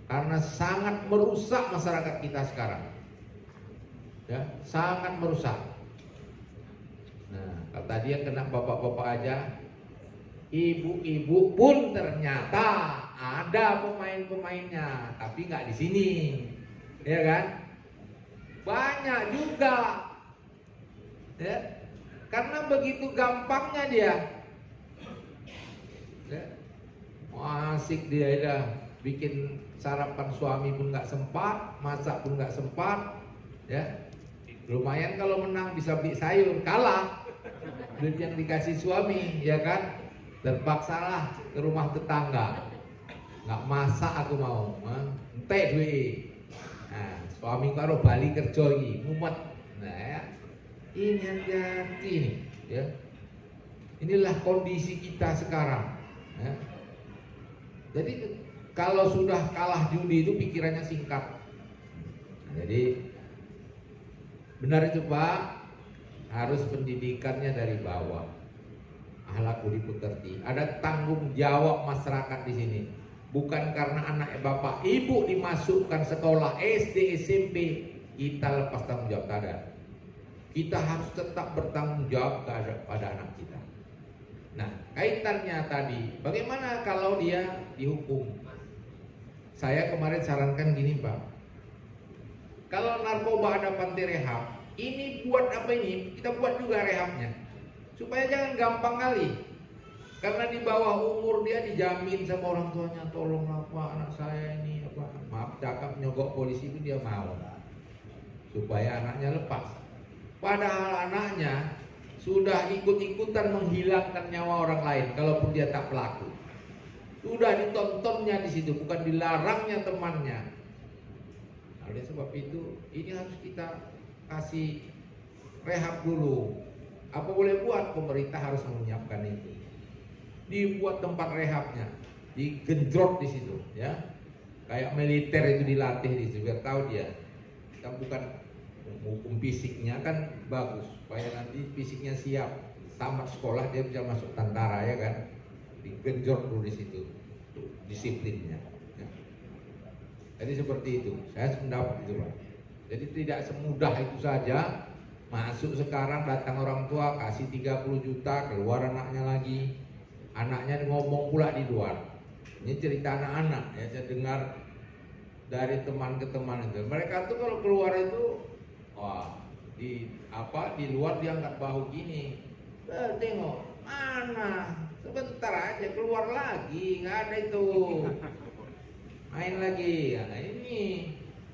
karena sangat merusak masyarakat kita sekarang, ya, sangat merusak. Nah, kalau tadi yang kena bapak-bapak aja, ibu-ibu pun ternyata ada pemain-pemainnya, tapi nggak di sini, ya kan? Banyak juga, ya, karena begitu gampangnya dia. Ya. Asik dia dah, bikin sarapan suami pun nggak sempat, masak pun nggak sempat, ya. Lumayan kalau menang bisa beli sayur, kalah duit yang dikasih suami, ya kan? Terpaksalah ke rumah tetangga, nggak masak aku mau, ente duit. Nah, suami karo bali kerja ini, mumet. Nah, ya. Ini hati-hati nih, ya. Inilah kondisi kita sekarang. Ya. Jadi kalau sudah kalah judi itu pikirannya singkat. Jadi benar itu Pak, harus pendidikannya dari bawah, akhlak budi pekerti. Ada tanggung jawab masyarakat di sini. Bukan karena anak bapak ibu dimasukkan sekolah SD SMP kita lepas tanggung jawab, ada. Kita harus tetap bertanggung jawab pada anak kita. Nah, kaitannya tadi, bagaimana kalau dia dihukum? Saya kemarin sarankan gini Pak, kalau narkoba ada panti rehab, ini buat apa ini? Kita buat juga rehabnya, supaya jangan gampang kali. Karena di bawah umur dia dijamin sama orang tuanya, tolonglah Pak, anak saya ini apa, maaf cakap nyogok polisi pun dia mau supaya anaknya lepas. Padahal anaknya sudah ikut-ikutan menghilangkan nyawa orang lain kalaupun dia tak pelaku. Sudah ditontonnya di situ, bukan dilarangnya temannya. Oleh sebab itu ini harus kita kasih rehab dulu. Apa boleh buat, pemerintah harus menyiapkan itu. Dibuat tempat rehabnya, digenjot di situ, ya. Kayak militer itu dilatih di situ, biar tahu dia. Kita bukan hukum fisiknya kan bagus, supaya nanti fisiknya siap, tamat sekolah dia bisa masuk tentara, ya kan. Digenjot dulu di situ, disiplinnya. Ya. Jadi seperti itu, saya sependapat itu Pak. Jadi tidak semudah itu saja. Masuk sekarang datang orang tua kasih 30 juta, keluar anaknya lagi. Anaknya ngomong pula di luar. Ini cerita anak-anak ya, saya dengar dari teman ke teman itu. Mereka tuh kalau keluar itu, wah di luar dia angkat bahu gini. Tengok mana, sebentar aja keluar lagi, nggak ada itu. Main lagi, nah ini.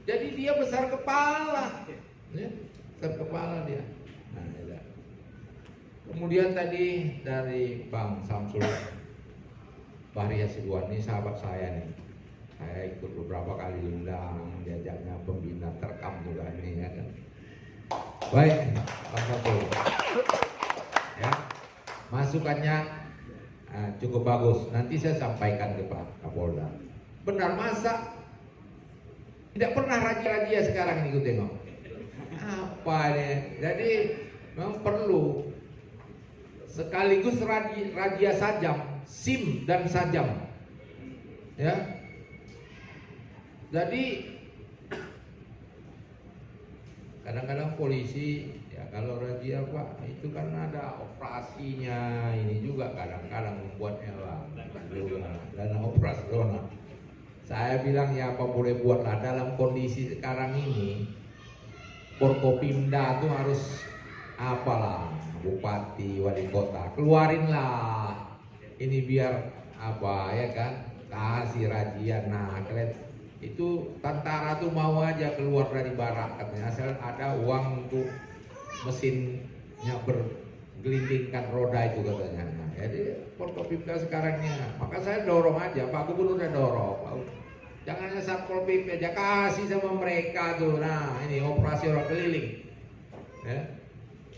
Jadi dia besar kepala, ya, besar kepala dia. Nah, ya. Kemudian tadi dari Bang Samsul Bahri Hasibuan, ini sahabat saya nih. Saya ikut beberapa kali diundang, diajaknya pembina terkam juga ini ya kan. Baik, Bang Samsul. Ya, masukannya cukup bagus. Nanti saya sampaikan ke Pak Kapolda. Benar masa tidak pernah raja-raja sekarang ini gue tengok. Apa nih? Jadi memang perlu sekaligus raja sajam, SIM dan sajam. Ya. Jadi kadang-kadang polisi ya kalau raja Pak itu kan ada operasinya, ini juga kadang-kadang membuatnya Pak. Dana operasional. Saya bilang ya apa boleh buatlah dalam kondisi sekarang ini. Forkopimda tuh harus apalah, bupati, wali kota, keluarinlah ini biar apa ya kan, kasih razia. Nah kalian itu tentara tuh mau aja keluar dari barak katanya asal ada uang untuk mesinnya bergelindingkan roda itu katanya. Nah, jadi Forkopimda sekarangnya, maka saya dorong aja Pak Gubernur, saya dorong jangan hanya Satpol PP aja, kasih sama mereka tuh. Nah ini operasi orang keliling ya.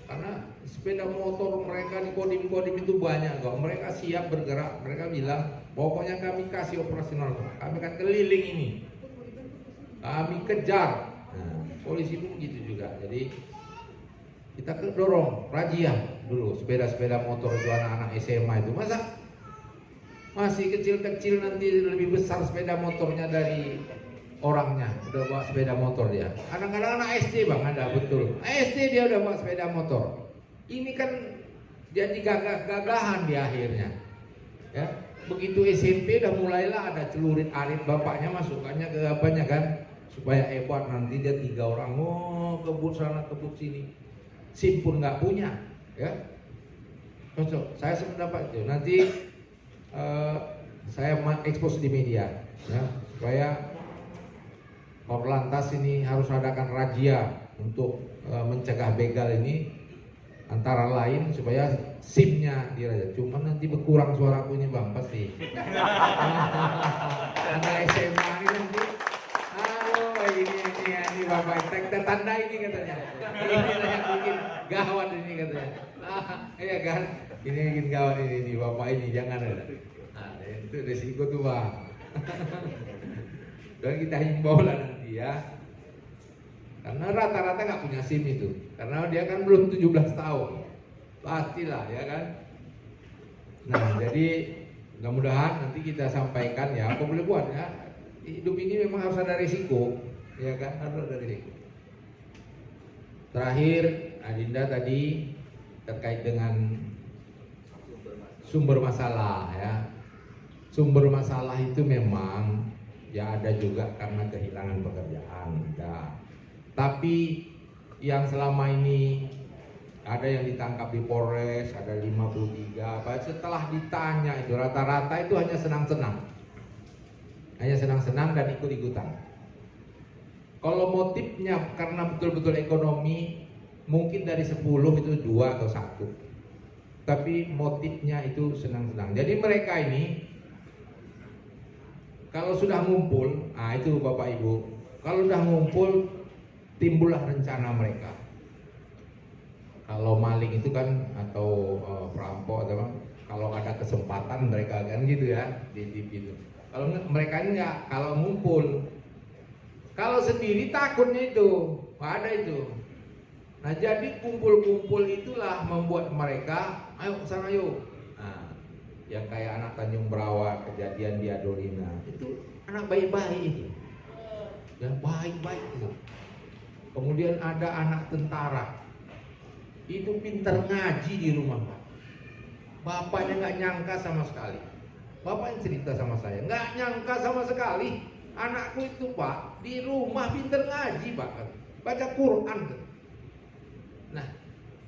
Karena sepeda motor mereka di kodim-kodim itu banyak kok. Mereka siap bergerak. Mereka bilang pokoknya kami kasih operasional, kami akan keliling ini, kami kejar. Nah, polisi pun gitu juga. Jadi kita dorong razia dulu sepeda-sepeda motor itu anak-anak SMA itu. Masa masih kecil-kecil nanti lebih besar sepeda motornya dari orangnya, udah bawa sepeda motor dia. Kadang-kadang anak SD Bang ada, betul. SD dia udah bawa sepeda motor. Ini kan jadi gagahan di akhirnya. Ya, begitu SMP udah mulailah ada celurit arit bapaknya masukkannya ke apanya kan, supaya hebat nanti dia 3 orang, kebut sana kebut sini. SIM pun nggak punya, ya. Cocok. Saya sependapat itu. Nanti saya expose di media, ya, supaya Korlantas ini harus adakan razia untuk mencegah begal ini, antara lain supaya SIM-nya diraja. Cuma nanti berkurang suaraku ini Bang pasti. Anak SMA ini nanti, ini Bapak tanda ini katanya. Ini yang bikin gawat ini katanya. Iya kan? Ini yang bikin gawat ini Bapak ini jangan ada. Nah, itu resiko tuh Bang. Dan kita himbau lah nanti ya, karena rata-rata nggak punya SIM itu, karena dia kan belum 17 tahun, pastilah ya kan. Nah jadi mudah-mudahan nanti kita sampaikan ya, apa boleh buat ya, hidup ini memang harus ada risiko, ya kan, harus ada risiko. Terakhir Adinda tadi terkait dengan sumber masalah ya, sumber masalah itu memang ya ada juga karena kehilangan pekerjaan, ya. Tapi yang selama ini Ada yang ditangkap di Polres, ada 53. Setelah ditanya itu rata-rata itu hanya senang-senang. Hanya senang-senang dan ikut-ikutan. Kalau motifnya karena betul-betul ekonomi, mungkin dari 10 itu 2 atau 1. Tapi motifnya itu senang-senang. Jadi mereka ini kalau sudah ngumpul, itu Bapak Ibu, kalau sudah ngumpul timbullah rencana mereka. Kalau maling itu kan atau perampok atau apa, kalau ada kesempatan mereka kan gitu ya di TV itu. Kalau mereka enggak, kalau ngumpul, kalau sendiri takutnya itu, ada itu. Nah jadi kumpul-kumpul itulah membuat mereka, ayo sana yuk. Nah, yang kayak anak Tanjung Brawa kejadian di Adolina itu anak baik-baik itu, ya baik-baik itu. Kemudian ada anak tentara. Itu pintar ngaji di rumah Pak. Bapaknya nggak nyangka sama sekali. Bapak yang cerita sama saya, nggak nyangka sama sekali. Anakku itu Pak di rumah pintar ngaji Pak, baca Quran. Nah,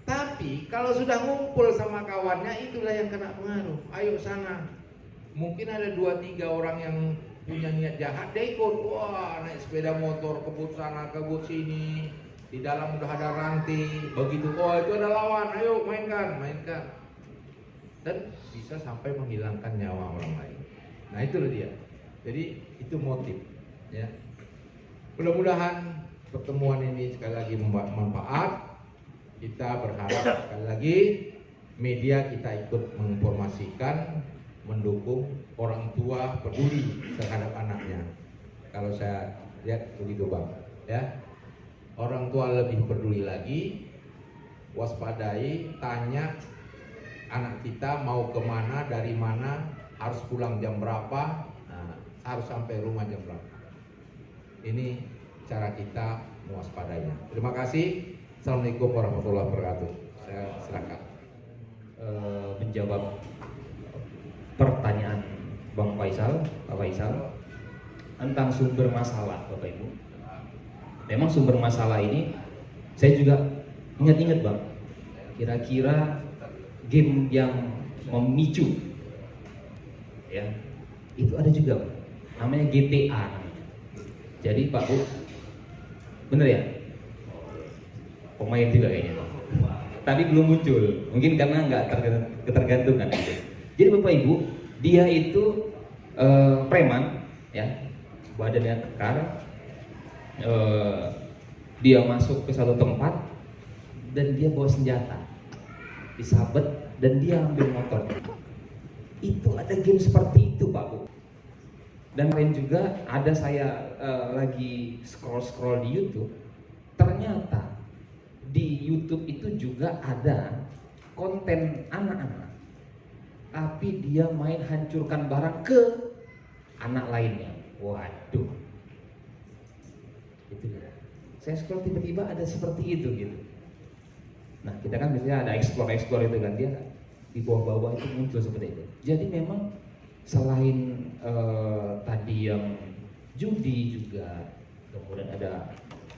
tapi kalau sudah ngumpul sama kawannya itulah yang kena pengaruh. Ayo sana. Mungkin ada 2-3 orang yang punya niat jahat, dia ikut. Wah, naik sepeda motor kebut sana kebut sini. Di dalam udah ada ranting, begitu, oh itu ada lawan, ayo mainkan. Dan bisa sampai menghilangkan nyawa orang lain. Nah itu loh dia. Jadi itu motif, ya. Mudah-mudahan pertemuan ini sekali lagi membawa manfaat. Kita berharap sekali lagi media kita ikut menginformasikan, mendukung orang tua peduli terhadap anaknya. Kalau saya lihat begitu Bang, ya. Orang tua lebih peduli lagi, waspadai, tanya anak kita mau kemana, dari mana, harus pulang jam berapa, harus sampai rumah jam berapa. Ini cara kita mewaspadainya. Terima kasih. Assalamualaikum warahmatullahi wabarakatuh. Saya silakan. Menjawab pertanyaan Bang Faisal, Pak Faisal, tentang sumber masalah, Bapak Ibu. Memang sumber masalah ini saya juga ingat-ingat Bang. Kira-kira game yang memicu, ya, itu ada juga Bang. Namanya GTA namanya. Jadi Pak Bu, bener ya? Pemain juga kayaknya Bang. Tapi belum muncul, mungkin karena nggak ketergantungan. Jadi Bapak Ibu, dia itu preman, ya, badannya tekar. Dia masuk ke satu tempat dan dia bawa senjata, disabet dan dia ambil motor. Itu ada game seperti itu Pak Bu. Dan lain juga ada saya lagi scroll di YouTube, ternyata di YouTube itu juga ada konten anak-anak, tapi dia main hancurkan barang ke anak lainnya. Waduh, itu dia. Saya scroll tiba-tiba ada seperti itu gitu. Nah kita kan biasanya ada explore itu kan, dia di bawah-bawah itu muncul seperti itu. Jadi memang selain tadi yang judi juga, kemudian ada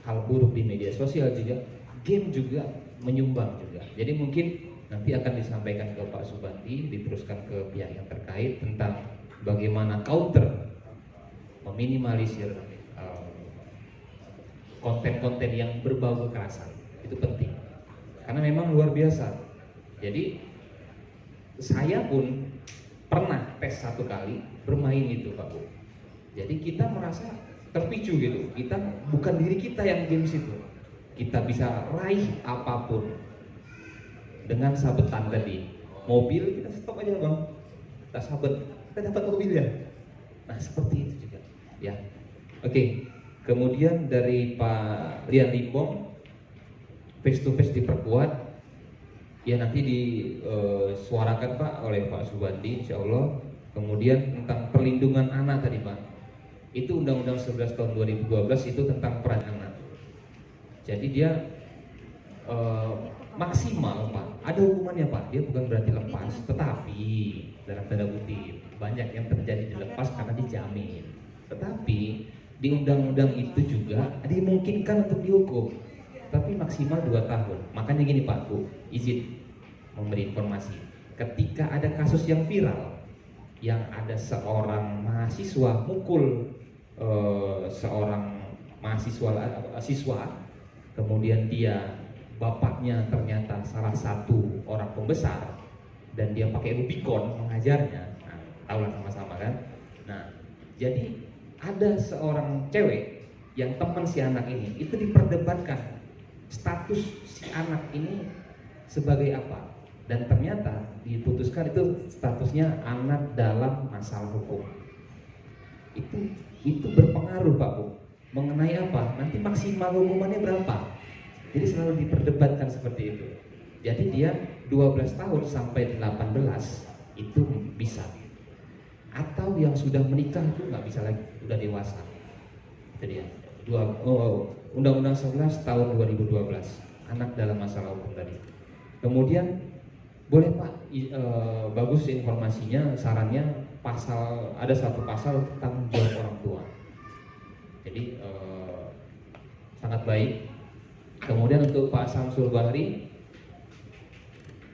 hal buruk di media sosial juga, game juga menyumbang juga. Jadi mungkin nanti akan disampaikan ke Pak Subandi, diteruskan ke pihak yang terkait tentang bagaimana counter, meminimalisir konten-konten yang berbau kekerasan. Itu penting karena memang luar biasa. Jadi saya pun pernah tes satu kali bermain itu Pak Bu. Jadi kita merasa terpicu gitu, kita bukan diri kita yang games itu, kita bisa raih apapun dengan sabetan tadi. Mobil kita stop aja Bang, kita sabet, kita dapat mobil ya. Nah seperti itu juga ya. Oke. Kemudian dari Pak Rian Limbong, face to face diperkuat, ya nanti disuarakan Pak oleh Pak Subandi insya Allah. Kemudian tentang perlindungan anak tadi Pak, itu Undang-Undang 11 tahun 2012 itu tentang peran anak. Jadi dia maksimal Pak, ada hukumannya Pak, dia bukan berarti lepas, tetapi dalam tanda kutip banyak yang terjadi dilepas karena dijamin. Tetapi di undang-undang itu juga dimungkinkan untuk dihukum. tapi maksimal 2 tahun. Makanya gini Pak Bu, izin memberi informasi. Ketika ada kasus yang viral, yang ada seorang mahasiswa mukul seorang siswa, kemudian dia bapaknya ternyata salah satu orang pembesar dan dia pakai Rubicon mengajarnya. Nah, tahu lah sama-sama kan. Nah, jadi ada seorang cewek yang teman si anak ini itu diperdebatkan status si anak ini sebagai apa, dan ternyata diputuskan itu statusnya anak dalam masalah hukum. Itu berpengaruh Pak Bu. Mengenai apa? Nanti maksimal hukumannya berapa? Jadi selalu diperdebatkan seperti itu. Jadi dia 12 tahun sampai 18 itu bisa. Atau yang sudah menikah itu nggak bisa lagi, udah dewasa. Itu dia. Undang-Undang 11 tahun 2012, anak dalam masalah hukum tadi. Kemudian boleh Pak, bagus informasinya, sarannya ada satu pasal tanggung jawab orang tua. Jadi sangat baik. Kemudian untuk Pak Samsul Bahri,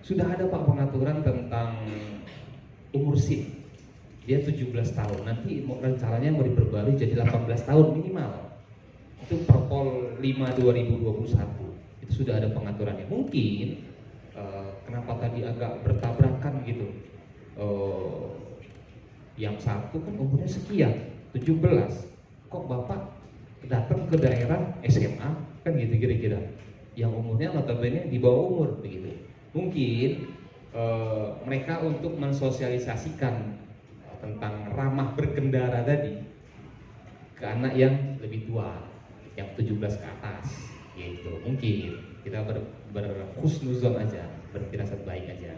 sudah ada Pak pengaturan tentang umur SIM. Dia 17 tahun, nanti rencananya mau diperbarui jadi 18 tahun minimal. Itu Perpol 5/2021. Itu sudah ada pengaturannya. Mungkin kenapa tadi agak bertabrakan gitu. Yang satu kan umurnya sekian, 17. Kok Bapak datang ke daerah SMA kan gitu kira-kira. Yang umurnya notabene di bawah umur begitu. Mungkin mereka untuk mensosialisasikan tentang ramah berkendara tadi ke anak yang lebih tua, yang 17 ke atas gitu. Mungkin kita berhusnuzon aja, berfirasat baik aja,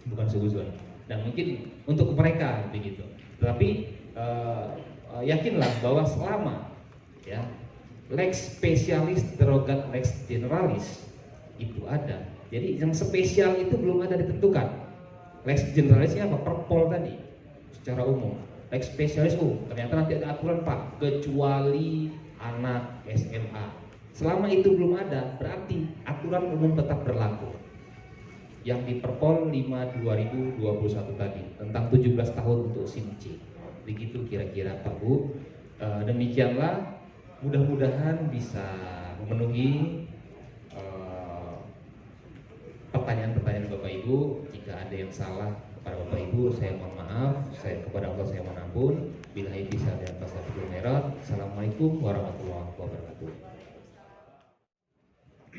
bukan suzon. Dan mungkin untuk mereka begitu. Tapi yakinlah bahwa selama ya lex specialis derogat lex generalis itu ada. Jadi yang spesial itu belum ada ditentukan. Lex generalisnya apa? Perpol tadi secara umum. Lex spesialis ternyata nanti ada aturan Pak, kecuali anak SMA. Selama itu belum ada, berarti aturan umum tetap berlaku. Yang di Perpol 5/2021 tadi tentang 17 tahun untuk SIM C. Begitu kira-kira Pak Bu. Demikianlah, mudah-mudahan bisa memenuhi pertanyaan-pertanyaan Bapak Ibu. Jika ada yang salah kepada Bapak Ibu, saya mohon maaf. Kepada Allah saya mohon ampun. Billahi bisa di atas merah. Assalamualaikum warahmatullahi wabarakatuh.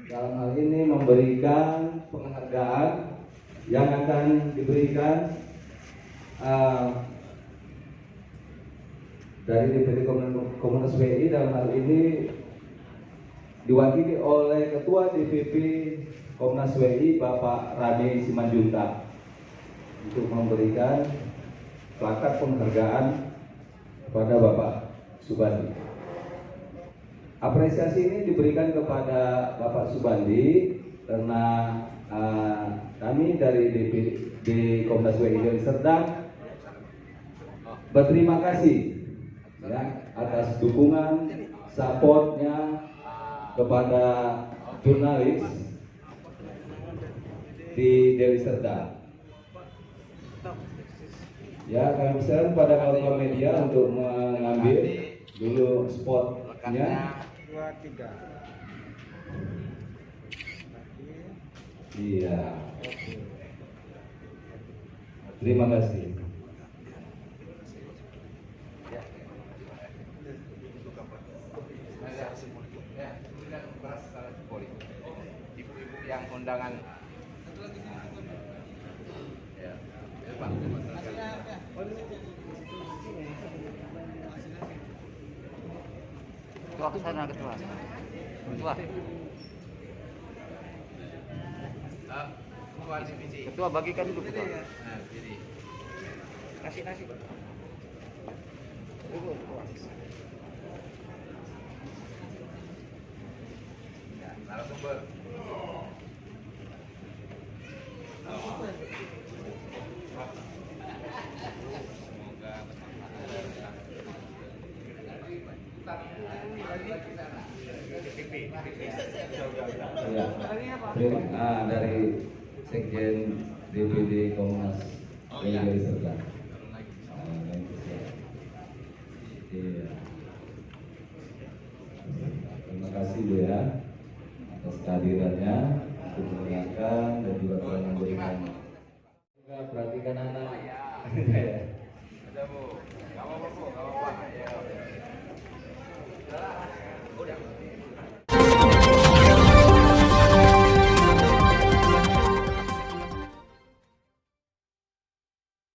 Dalam hal ini memberikan penghargaan yang akan diberikan dari DPD Komunitas WI, dalam hal ini diwakili oleh Ketua DPP Komnas WI Bapak Rani Simanjuntak untuk memberikan plakat penghargaan kepada Bapak Subandi. Apresiasi ini diberikan kepada Bapak Subandi karena kami dari DPD Komnas WI Deli Serdang berterima kasih ya atas dukungan, supportnya kepada jurnalis di Deli Serdang. Ya, kami persilakan pada kawan-kawan media untuk mengambil dulu spotnya. 2, 3. Iya. Terima kasih. Ibu-ibu yang undangan. Ya, Pak. Ketua ke sana, ketua. Ketua bagikan dulu ketua. Nah, jadi Nasi. ya, narasumber. Semoga bermanfaat. Ya. Dari Sekjen DPD Komnas dari Serda. Iya. Terima kasih Bu ya atas kehadirannya untuk mendengarkan dan juga telah memberikan. Perhatikan anak.